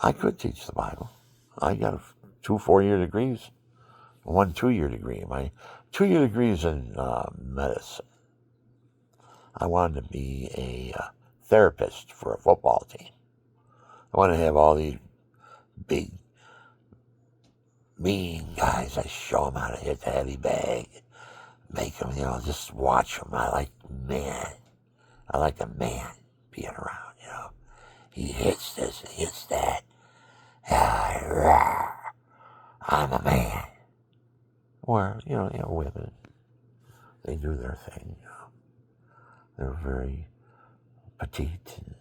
I could teach the Bible. I got 2 4-year degrees, 1 2-year degree. My 2-year degree is in medicine. I wanted to be a therapist for a football team. I want to have all these big, mean guys. I show them how to hit the heavy bag, make them, just watch them. I like a man being around, He hits this and hits that. I'm a man. Or, women, they do their thing, They're very petite and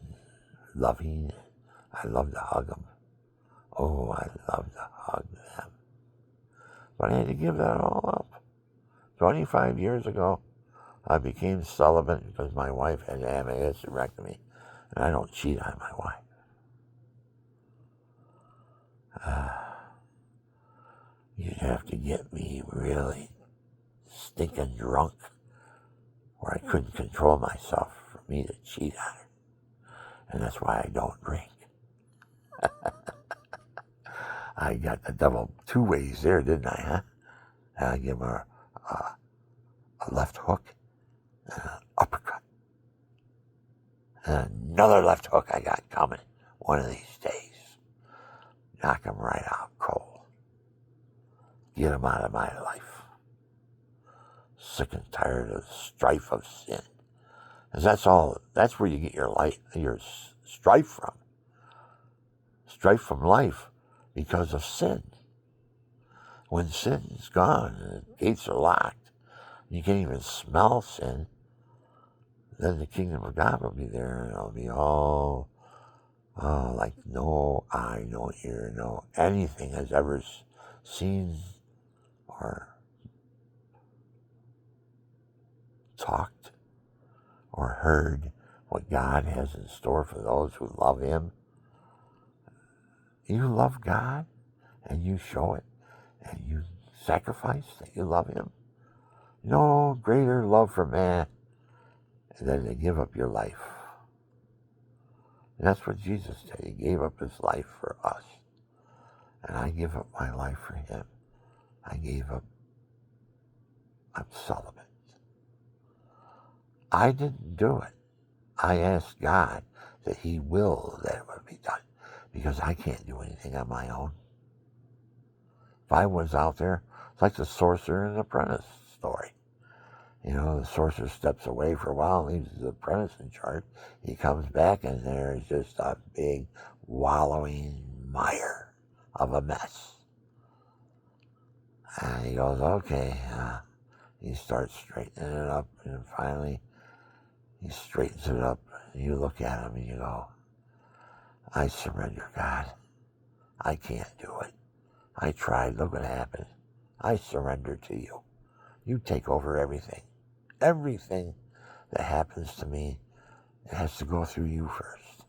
loving. I love to hug them. Oh, I love to hug them. But I had to give that all up. 25 years ago, I became celibate because my wife had to have a hysterectomy, and I don't cheat on my wife. You'd have to get me really stinking drunk, where I couldn't control myself for me to cheat on her. And that's why I don't drink. I got the devil 2 ways there, didn't I, huh? I give her a left hook and an uppercut. And another left hook I got coming one of these days. Knock him right out cold. Get him out of my life. Sick and tired of the strife of sin. Because that's where you get your strife from. strife from life because of sin. When sin is gone and the gates are locked, you can't even smell sin, then the kingdom of God will be there, and it'll be all like no eye, no ear, no anything has ever seen or talked or heard what God has in store for those who love Him. You love God and you show it and you sacrifice that you love Him. No greater love for man than to give up your life. And that's what Jesus did. He gave up His life for us. And I give up my life for Him. I'm celibate. I didn't do it. I asked God that He will that it would be done, because I can't do anything on my own. If I was out there, it's like the sorcerer and the apprentice story. You know, the sorcerer steps away for a while and leaves the apprentice in charge. He comes back and there's just a big wallowing mire of a mess. And he goes, okay. He starts straightening it up, and finally he straightens it up. And you look at him and you go, I surrender, God. I can't do it. I tried. Look what happened. I surrender to you. You take over everything. Everything that happens to me, it has to go through you first.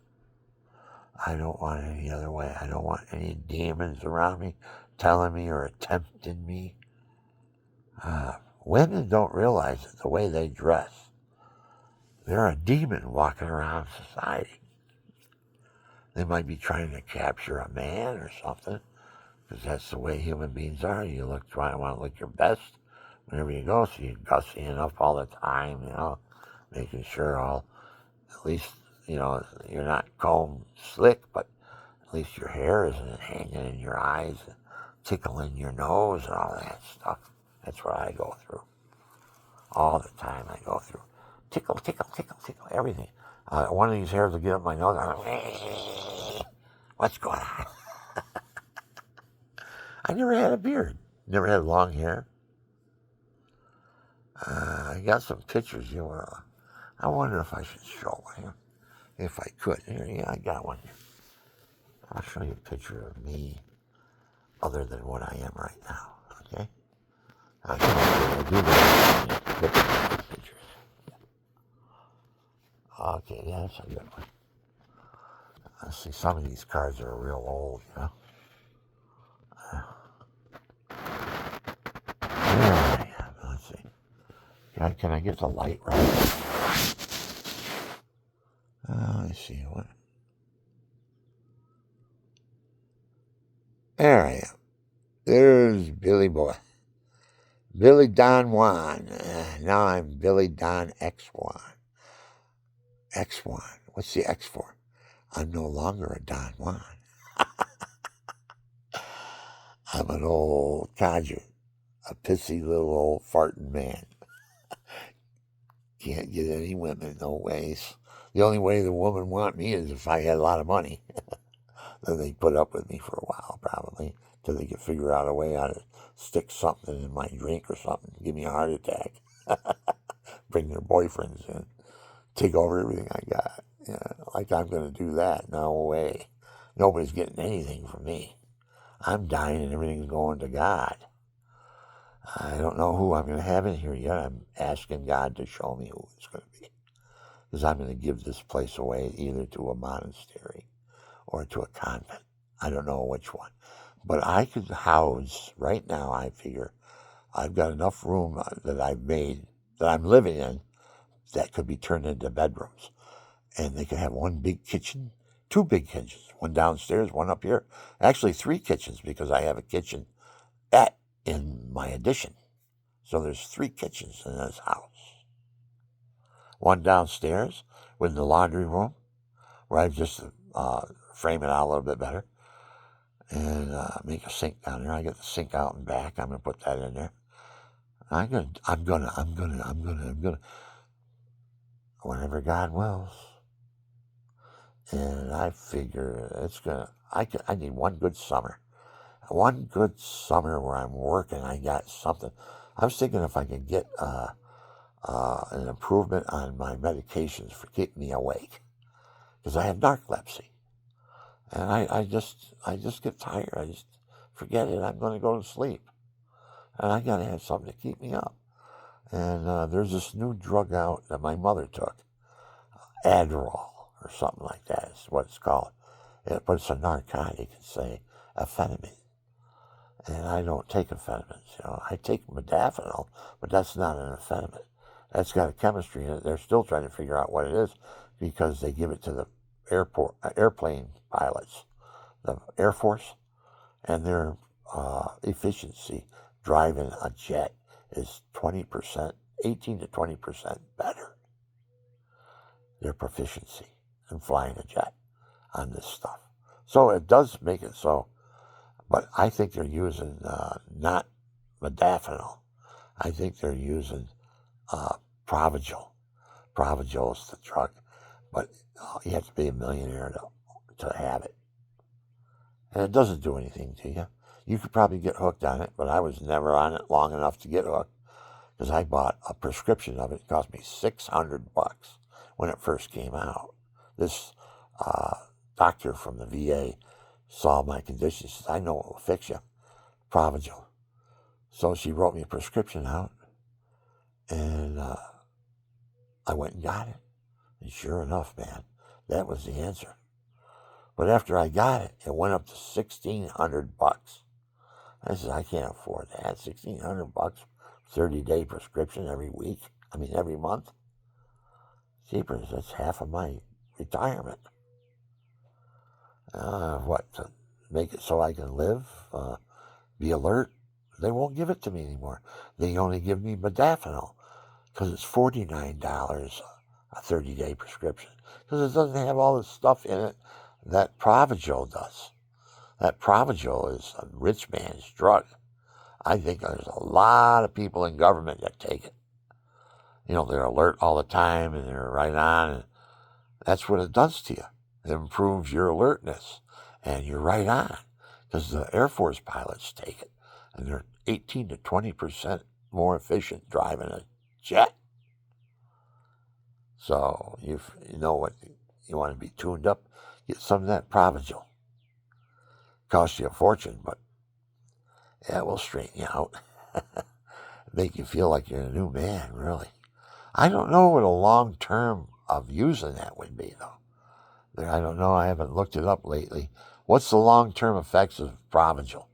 I don't want it any other way. I don't want any demons around me telling me or tempting me. Women don't realize it the way they dress. They're a demon walking around society. They might be trying to capture a man or something, because that's the way human beings are. You want to look your best whenever you go, so you're gussying up all the time, making sure at least, you're not combed slick, but at least your hair isn't hanging in your eyes, tickling your nose and all that stuff. That's what I go through. All the time I go through. Tickle, tickle, tickle, tickle, everything. One of these hairs will get up my nose. I'm like, what's going on? I never had a beard. Never had long hair. I got some pictures. I wonder if I should show one. If I could. Here, I got one here. I'll show you a picture of me other than what I am right now. Okay? I'll do that. Look at the pictures. Okay, yeah, that's a good one. Let's see, some of these cards are real old, Yeah, let's see. Can I get the light right? Let's see what. There I am. There's Billy Boy. Billy Don Juan. Now I'm Billy Don X Juan. X Juan. What's the X for? I'm no longer a Don Juan. I'm an old codger. A pissy little old farting man. Can't get any women, no ways. The only way the woman want me is if I had a lot of money. Then they'd put up with me for a while, probably, till they could figure out a way how to stick something in my drink or something, give me a heart attack, bring their boyfriends in, take over everything I got. Like I'm going to do that. No way. Nobody's getting anything from me. I'm dying and everything's going to God. I don't know who I'm going to have in here yet. I'm asking God to show me who it's going to be, because I'm going to give this place away either to a monastery or to a convent. I don't know which one. But I could house, right now, I figure, I've got enough room that I've made, that I'm living in, that could be turned into bedrooms. And they could have one big kitchen, two big kitchens, one downstairs, one up here. Actually, three kitchens, because I have a kitchen in my addition. So there's three kitchens in this house. One downstairs with the laundry room, where I've just frame it out a little bit better and make a sink down there. I get the sink out and back. I'm gonna put that in there. I'm gonna. Whenever God wills. And I figure I need one good summer. One good summer where I'm working, I got something. I was thinking if I could get an improvement on my medications for keeping me awake, because I have narcolepsy, and I just get tired. I just forget it. I'm going to go to sleep, and I got to have something to keep me up. And there's this new drug out that my mother took, Adderall or something like that is what it's called. But it's a narcotic. It's a amphetamine. And I don't take amphetamines. I take modafinil, but that's not an amphetamine. That's got a chemistry in it. They're still trying to figure out what it is because they give it to the airplane pilots, the Air Force, and their efficiency driving a jet is 20%, 18 to 20% better. Their proficiency in flying a jet on this stuff. So it does make it so. But I think they're using not modafinil. I think they're using Provigil. Provigil is the drug, but you have to be a millionaire to have it. And it doesn't do anything to you. You could probably get hooked on it, but I was never on it long enough to get hooked because I bought a prescription of it. It cost me $600 when it first came out. This doctor from the VA saw my condition. She said, I know it will fix you, Provigil. So she wrote me a prescription out, and I went and got it. And sure enough, man, that was the answer. But after I got it, it went up to $1,600. I said, I can't afford that. $1,600, 30-day prescription every week. Every month. Jeepers, that's half of my retirement. To make it so I can live, be alert? They won't give it to me anymore. They only give me modafinil because it's $49 a 30-day prescription because it doesn't have all the stuff in it that Provigil does. That Provigil is a rich man's drug. I think there's a lot of people in government that take it. They're alert all the time and they're right on. And that's what it does to you. It improves your alertness and you're right on because the Air Force pilots take it and they're 18 to 20% more efficient driving a jet. So you know what you want to be tuned up, get some of that Provigil. Cost you a fortune, but it will straighten you out. Make you feel like you're a new man, really. I don't know what a long term of using that would be, though. I don't know. I haven't looked it up lately. What's the long term effects of Provigil?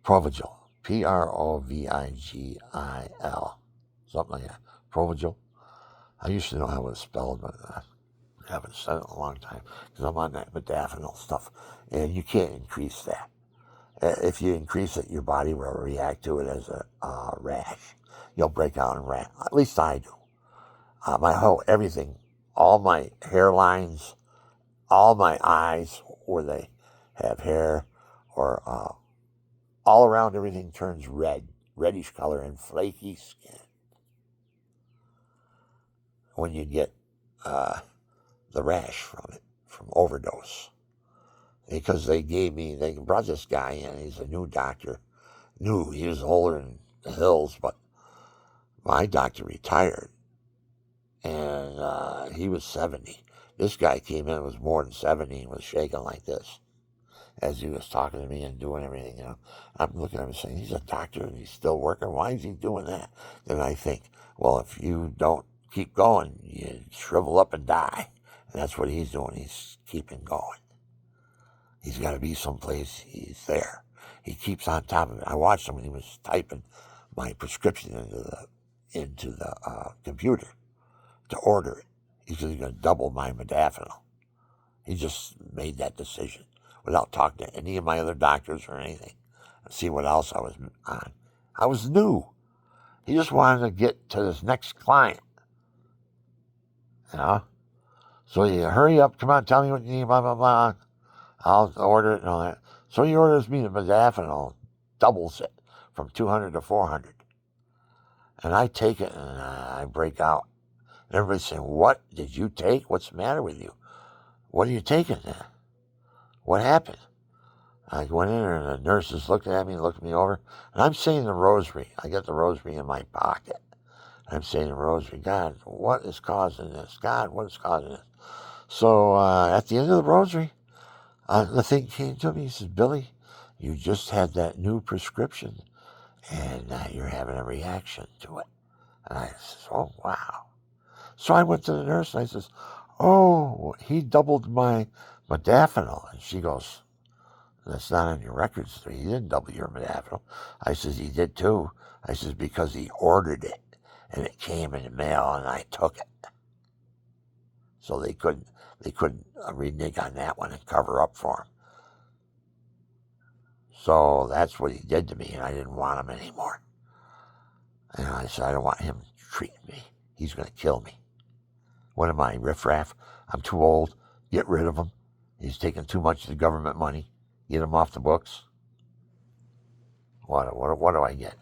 Provigil. Provigil. Something like that. Provigil. I used to know how it was spelled, but I haven't said it in a long time because I'm on that modafinil stuff. And you can't increase that. If you increase it, your body will react to it as a rash. You'll break out in rash. At least I do. Everything, all my hairlines, all my eyes where they have hair, or all around everything turns red, reddish color, and flaky skin. When you get the rash from it, from overdose. Because they brought this guy in, he's a new doctor. He was older in the hills, but my doctor retired. And he was 70. This guy came in, was more than 70, and was shaking like this as he was talking to me and doing everything. I'm looking at him and saying, he's a doctor and he's still working. Why is he doing that? Then I think, well, if you don't keep going, you shrivel up and die. And that's what he's doing. He's keeping going. He's got to be someplace. He's there. He keeps on top of it. I watched him when he was typing my prescription into the computer to order it. He said he's going to double my modafinil. He just made that decision without talking to any of my other doctors or anything and see what else I was on. I was new. He just wanted to get to his next client. So you hurry up, come on, tell me what you need, blah, blah, blah. I'll order it and all that. So he orders me the modafinil, doubles it from 200 to 400. And I take it and I break out. And everybody's saying, what did you take? What's the matter with you? what are you taking there? What happened? I went in there, and the nurses looked at me, looked me over, and I'm saying the rosary. I got the rosary in my pocket. I'm saying the rosary. God, what is causing this? God, what is causing this? So at the end of the rosary, the thing came to me. He says, Billy, you just had that new prescription, and you're having a reaction to it. And I says, oh, wow. So I went to the nurse, and I says, oh, he doubled my modafinil. And she goes, that's not on your records. He didn't double your modafinil. I says, he did too. I says, because he ordered it, and it came in the mail, and I took it. So they couldn't renege on that one and cover up for him. So that's what he did to me, and I didn't want him anymore. And I said, I don't want him treating me. He's going to kill me. What am I, riffraff? I'm too old. Get rid of him. He's taking too much of the government money. Get him off the books. What do I get?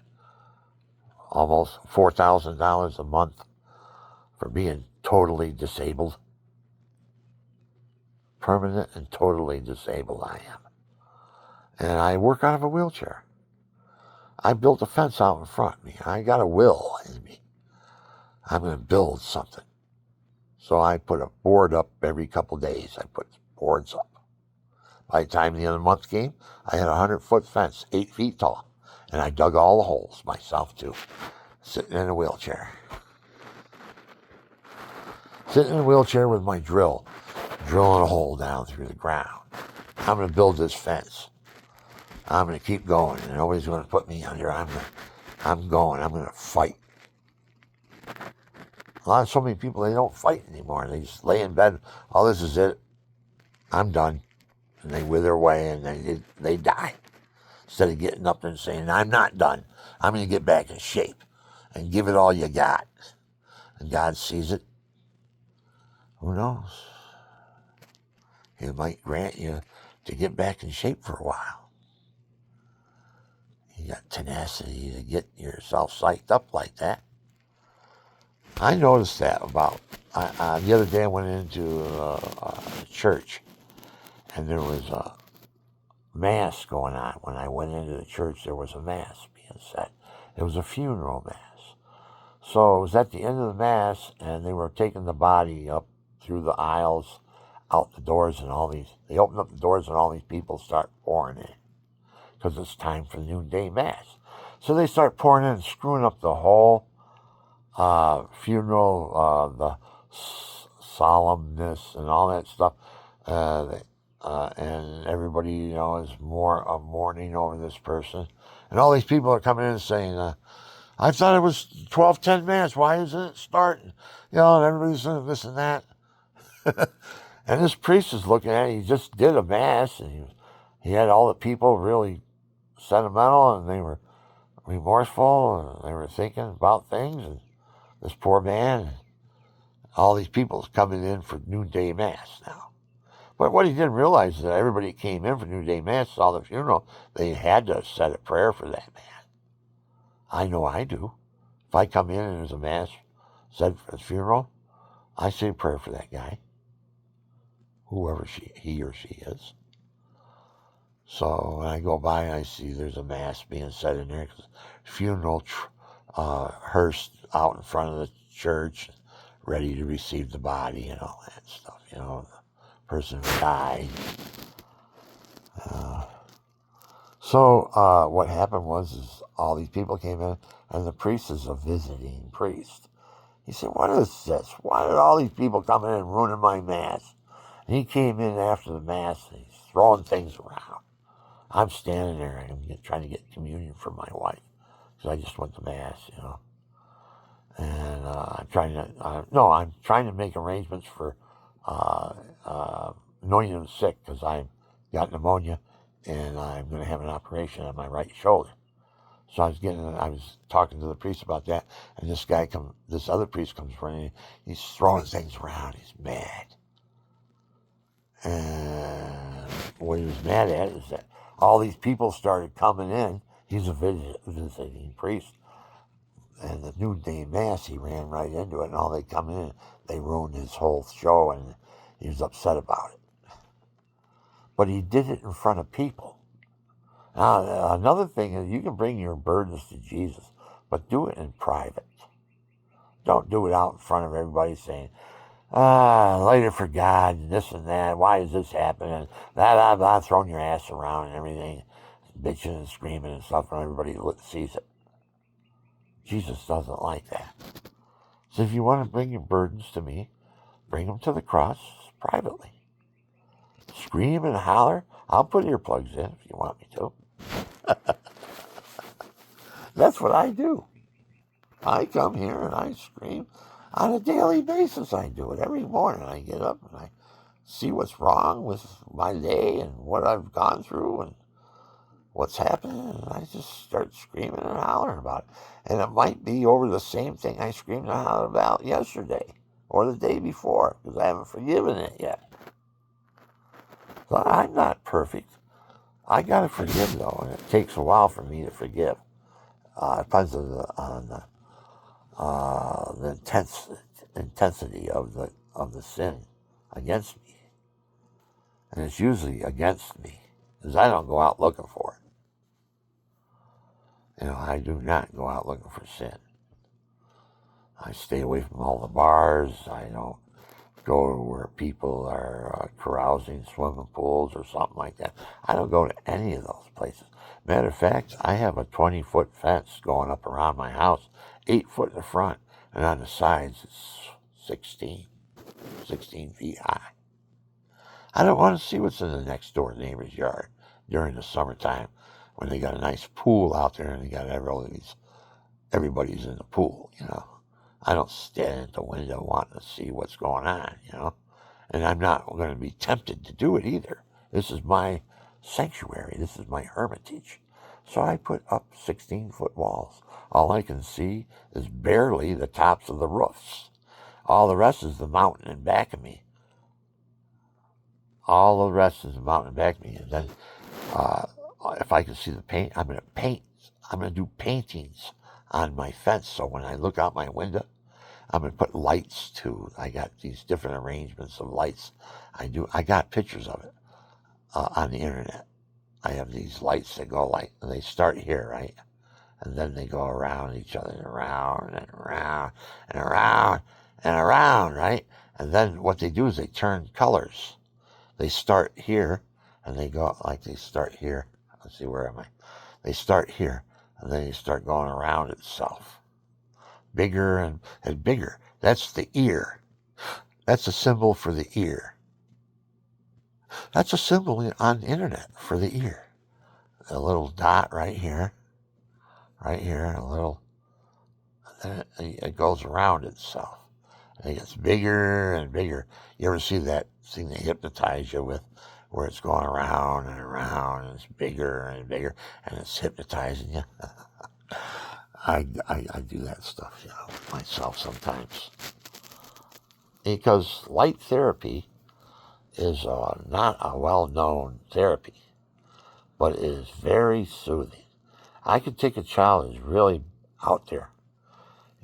Almost $4,000 a month for being totally disabled. Permanent and totally disabled I am. And I work out of a wheelchair. I built a fence out in front of me. I got a will in me. I'm going to build something. So I put a board up every couple days. I put boards up. By the time the end of the month came, I had a 100-foot fence, 8 feet tall. And I dug all the holes myself, too, sitting in a wheelchair. Sitting in a wheelchair with my drill, drilling a hole down through the ground. I'm going to build this fence. I'm going to keep going, and nobody's going to put me under. I'm going. I'm going to fight. So many people, they don't fight anymore. They just lay in bed. Oh, this is it. I'm done. And they wither away, and they die. Instead of getting up and saying, I'm not done. I'm going to get back in shape and give it all you got. And God sees it. Who knows? He might grant you to get back in shape for a while. You got tenacity to get yourself psyched up like that. I noticed that about, the other day I went into a church, and there was a mass going on. When I went into the church, there was a mass being said. It was a funeral mass. So it was at the end of the mass, and they were taking the body up through the aisles, out the doors, and they opened up the doors, and all these people start pouring in, because it's time for the noonday mass. So they start pouring in and screwing up the whole funeral, the solemnness and all that stuff. And everybody, is mourning over this person. And all these people are coming in and saying, I thought it was 12:10 mass. Why isn't it starting? And everybody's saying this and that. And this priest is looking at it. He just did a mass, and he had all the people really sentimental, and they were remorseful, and they were thinking about things. And this poor man, all these people coming in for noonday mass now. But what he didn't realize is that everybody that came in for noonday mass, saw the funeral, they had to say a prayer for that man. I know I do. If I come in and there's a mass said for his funeral, I say a prayer for that guy, whoever he or she is. So when I go by, I see there's a mass being said in there, because funeral hearse out in front of the church, ready to receive the body and all that stuff. The person who died. So what happened was all these people came in, and the priest is a visiting priest. He said, what is this? Why did all these people come in and ruin my mass? And he came in after the mass, and he's throwing things around. I'm standing there, and I'm trying to get communion for my wife, because I just went to mass, And I'm trying to make arrangements for anointing the sick, because I've got pneumonia, and I'm going to have an operation on my right shoulder. So I was talking to the priest about that, and this other priest comes running. He's throwing things around. He's mad, and what he was mad at is that all these people started coming in. He's a visiting priest, and the noonday mass, he ran right into it, and all they come in, they ruined his whole show, and he was upset about it. but he did it in front of people. Now, another thing is you can bring your burdens to Jesus, but do it in private. Don't do it out in front of everybody saying, later for God, and this and that, why is this happening? Blah, blah, blah, throwing your ass around and everything, bitching and screaming and stuff, and everybody sees it. Jesus doesn't like that. So if you want to bring your burdens to me, bring them to the cross privately. Scream and holler. I'll put earplugs in if you want me to. That's what I do. I come here and I scream on a daily basis. I do it every morning. I get up and I see what's wrong with my day and what I've gone through and what's happening, and I just start screaming and hollering about it. And it might be over the same thing I screamed and hollered about yesterday or the day before, because I haven't forgiven it yet. So I'm not perfect. I got to forgive, though, and it takes a while for me to forgive. It depends on the intensity of the sin against me. And it's usually against me, because I don't go out looking for it. I do not go out looking for sin. I stay away from all the bars. I don't go where people are carousing, swimming pools or something like that. I don't go to any of those places. Matter of fact, I have a 20-foot fence going up around my house, 8 foot in the front, and on the sides it's 16 feet high. I don't want to see what's in the next door neighbor's yard during the summertime when they got a nice pool out there and they got everybody's in the pool, I don't stand at the window wanting to see what's going on, And I'm not going to be tempted to do it either. This is my sanctuary. This is my hermitage. So I put up 16-foot walls. All I can see is barely the tops of the roofs. All the rest is the mountain in back of me. All the rest is the mountain in back of me. And then if I can see the paint, I'm going to paint. I'm going to do paintings on my fence. So when I look out my window, I'm going to put lights too. I got these different arrangements of lights. I got pictures of it on the internet. I have these lights that go and they start here, right? And then they go around each other, and around and around and around and around, right? And then what they do is they turn colors. They start here and they go they start here. Let's see, where am I? They start here and then they start going around itself. Bigger and bigger. That's the ear. That's a symbol for the ear. That's a symbol on the internet for the ear. A little dot right here, a little, and then it goes around itself. And it gets bigger and bigger. You ever see that thing they hypnotize you with, where it's going around and around, and it's bigger and bigger, and it's hypnotizing you? I do that stuff, myself sometimes. Because light therapy is not a well-known therapy, but it is very soothing. I could take a child who's really out there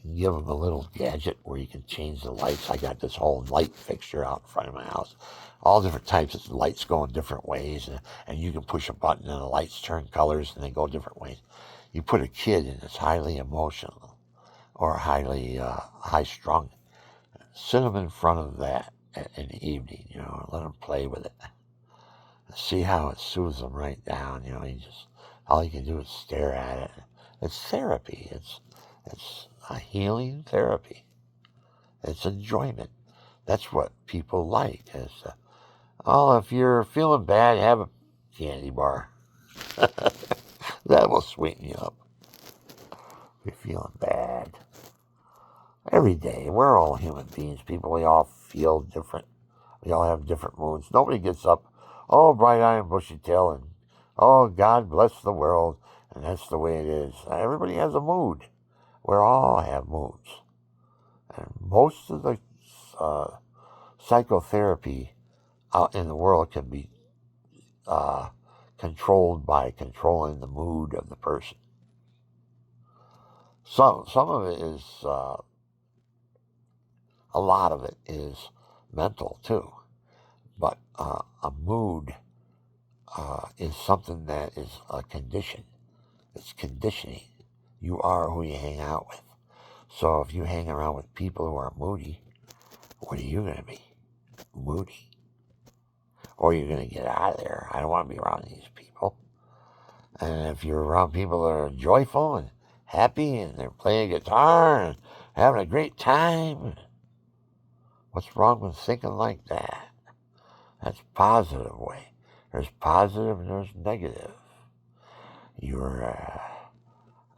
and give them a little gadget where you can change the lights. I got this whole light fixture out in front of my house. All different types of lights go in different ways, and you can push a button and the lights turn colors and they go different ways. You put a kid in that's highly emotional or highly high-strung, sit them in front of that in the evening, and let them play with it. See how it soothes them right down, all you can do is stare at it. It's therapy. It's a healing therapy. It's enjoyment. That's what people like. If you're feeling bad, have a candy bar. That will sweeten you up. If you're feeling bad. Every day, we're all human beings, people. We all feel different. We all have different moods. Nobody gets up, oh, bright-eyed and bushy-tailed, and oh, God bless the world, and that's the way it is. Everybody has a mood. We all have moods. And most of the psychotherapy out in the world can be controlled by controlling the mood of the person. Some of it is, a lot of it is mental too. But a mood is something that is a condition. It's conditioning. You are who you hang out with. So if you hang around with people who are moody, what are you going to be? Moody. Or you're going to get out of there. I don't want to be around these people. And if you're around people that are joyful and happy and they're playing guitar and having a great time, what's wrong with thinking like that? That's positive way. There's positive and there's negative. You're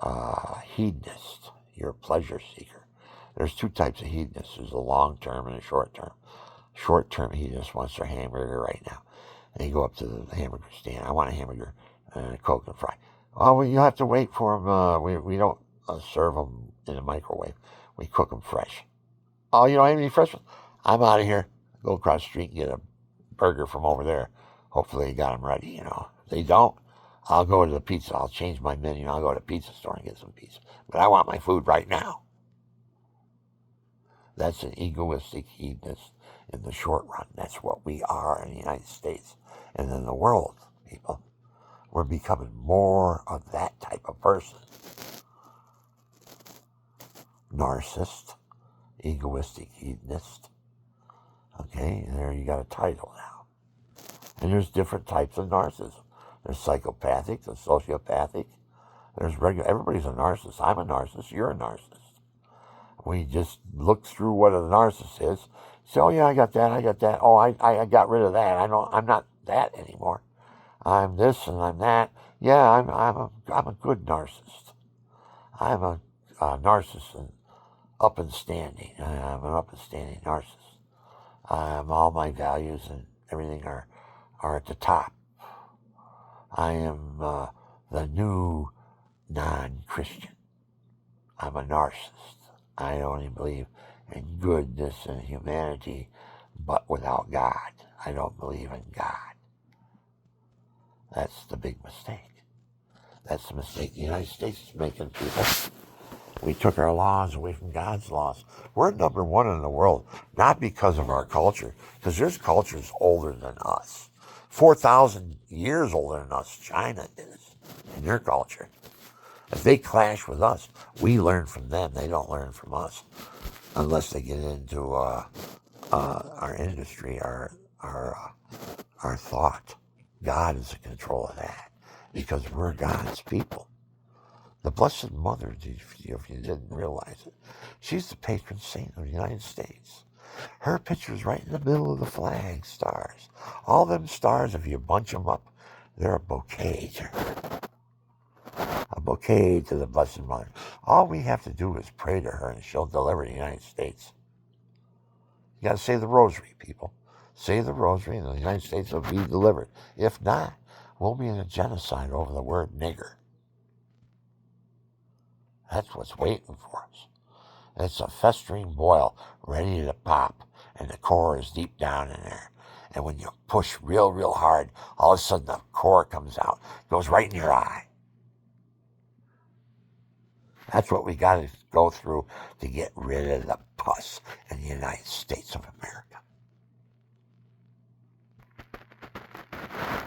a hedonist. You're a pleasure seeker. There's two types of hedonists. There's a long-term and a short-term. Short-term hedonist wants their hamburger right now. And you go up to the hamburger stand. I want a hamburger and a Coke and fry. Oh, well, you have to wait for them. We don't serve them in the microwave. We cook them fresh. Oh, you don't have any fresh ones? I'm out of here. Go across the street and get a burger from over there. Hopefully they got them ready. If they don't, I'll go to the pizza. I'll change my menu. I'll go to the pizza store and get some pizza. But I want my food right now. That's an egoistic hedonist in the short run. That's what we are in the United States. And in the world, people, we're becoming more of that type of person. Narcissist, egoistic hedonist. Okay, and there you got a title now. And there's different types of narcissism. There's psychopathic, there's sociopathic, there's regular. Everybody's a narcissist. I'm a narcissist, you're a narcissist. We just look through what a narcissist is. Say, oh yeah, I got that. Oh, I got rid of that. I'm not that anymore. I'm this and I'm that. Yeah, I'm a good narcissist. I'm a narcissist and up and standing. I'm an up and standing narcissist. All my values and everything are at the top. I am the new non-Christian. I'm a narcissist. I only believe in goodness and humanity, but without God. I don't believe in God. That's the big mistake. That's the mistake the United States is making, people. We took our laws away from God's laws. We're number one in the world, not because of our culture, because there's cultures older than us. 4,000 years older than us, China is, in their culture. If they clash with us, we learn from them. They don't learn from us, unless they get into our industry, our thought. God is in control of that, because we're God's people. The Blessed Mother, if you didn't realize it, she's the patron saint of the United States. Her picture's right in the middle of the flag, stars. All them stars, if you bunch them up, they're a bouquet to her. A bouquet to the Blessed Mother. All we have to do is pray to her and she'll deliver the United States. You got to say the rosary, people. Say the rosary and the United States will be delivered. If not, we'll be in a genocide over the word nigger. That's what's waiting for us. It's a festering boil ready to pop, and the core is deep down in there. And when you push real, real hard, all of a sudden the core comes out, goes right in your eye. That's what we got to go through to get rid of the pus in the United States of America.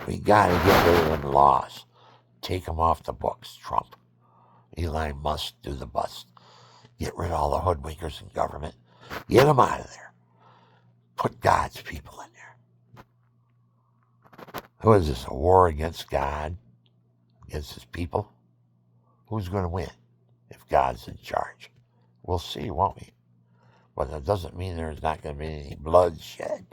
We got to get rid of them laws. Take them off the books, Trump. Elon Musk, do the bust. Get rid of all the hoodwinkers in government. Get them out of there. Put God's people in there. Who is this, a war against God? Against his people? Who's going to win if God's in charge? We'll see, won't we? But that doesn't mean there's not going to be any bloodshed.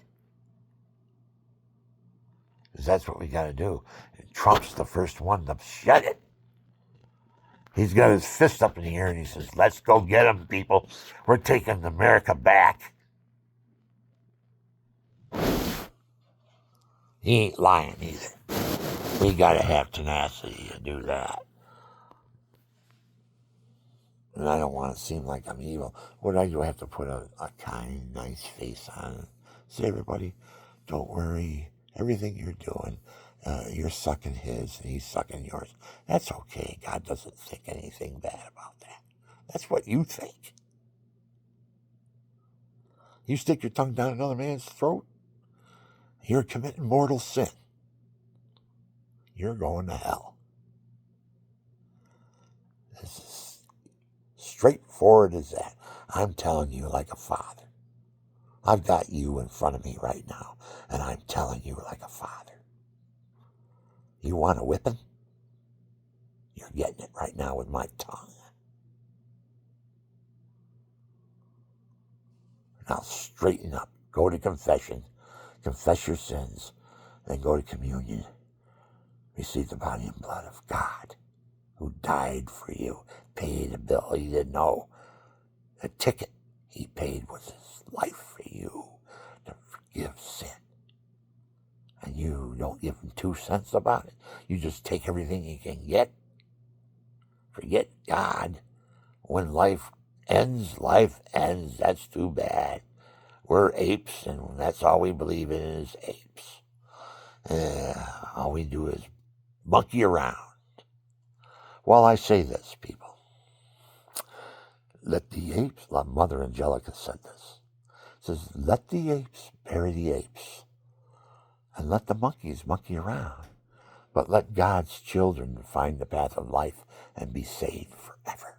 Because that's what we got to do. And Trump's the first one to shed it. He's got his fist up in the air and he says, let's go get them, people. We're taking America back. He ain't lying either. We got to have tenacity to do that. And I don't want to seem like I'm evil. What I do, I have to put a kind, nice face on and say, everybody, don't worry. Everything you're doing, you're sucking his and he's sucking yours. That's okay. God doesn't think anything bad about that. That's what you think. You stick your tongue down another man's throat, you're committing mortal sin. you're going to hell. This is straightforward as that. I'm telling you like a father. I've got you in front of me right now, and I'm telling you like a father. You want a whipping? You're getting it right now with my tongue. Now straighten up. Go to confession. Confess your sins. Then go to communion. Receive the body and blood of God, who died for you, paid a bill you didn't know. The ticket he paid was his life for you to forgive sin. And you don't give him 2 cents about it. You just take everything you can get. Forget God. When life ends, life ends. That's too bad. We're apes, and that's all we believe in is apes. All we do is monkey around. Well, I say this, people. Let the apes, Mother Angelica said this. Says, let the apes bury the apes, and let the monkeys monkey around. But let God's children find the path of life and be saved forever.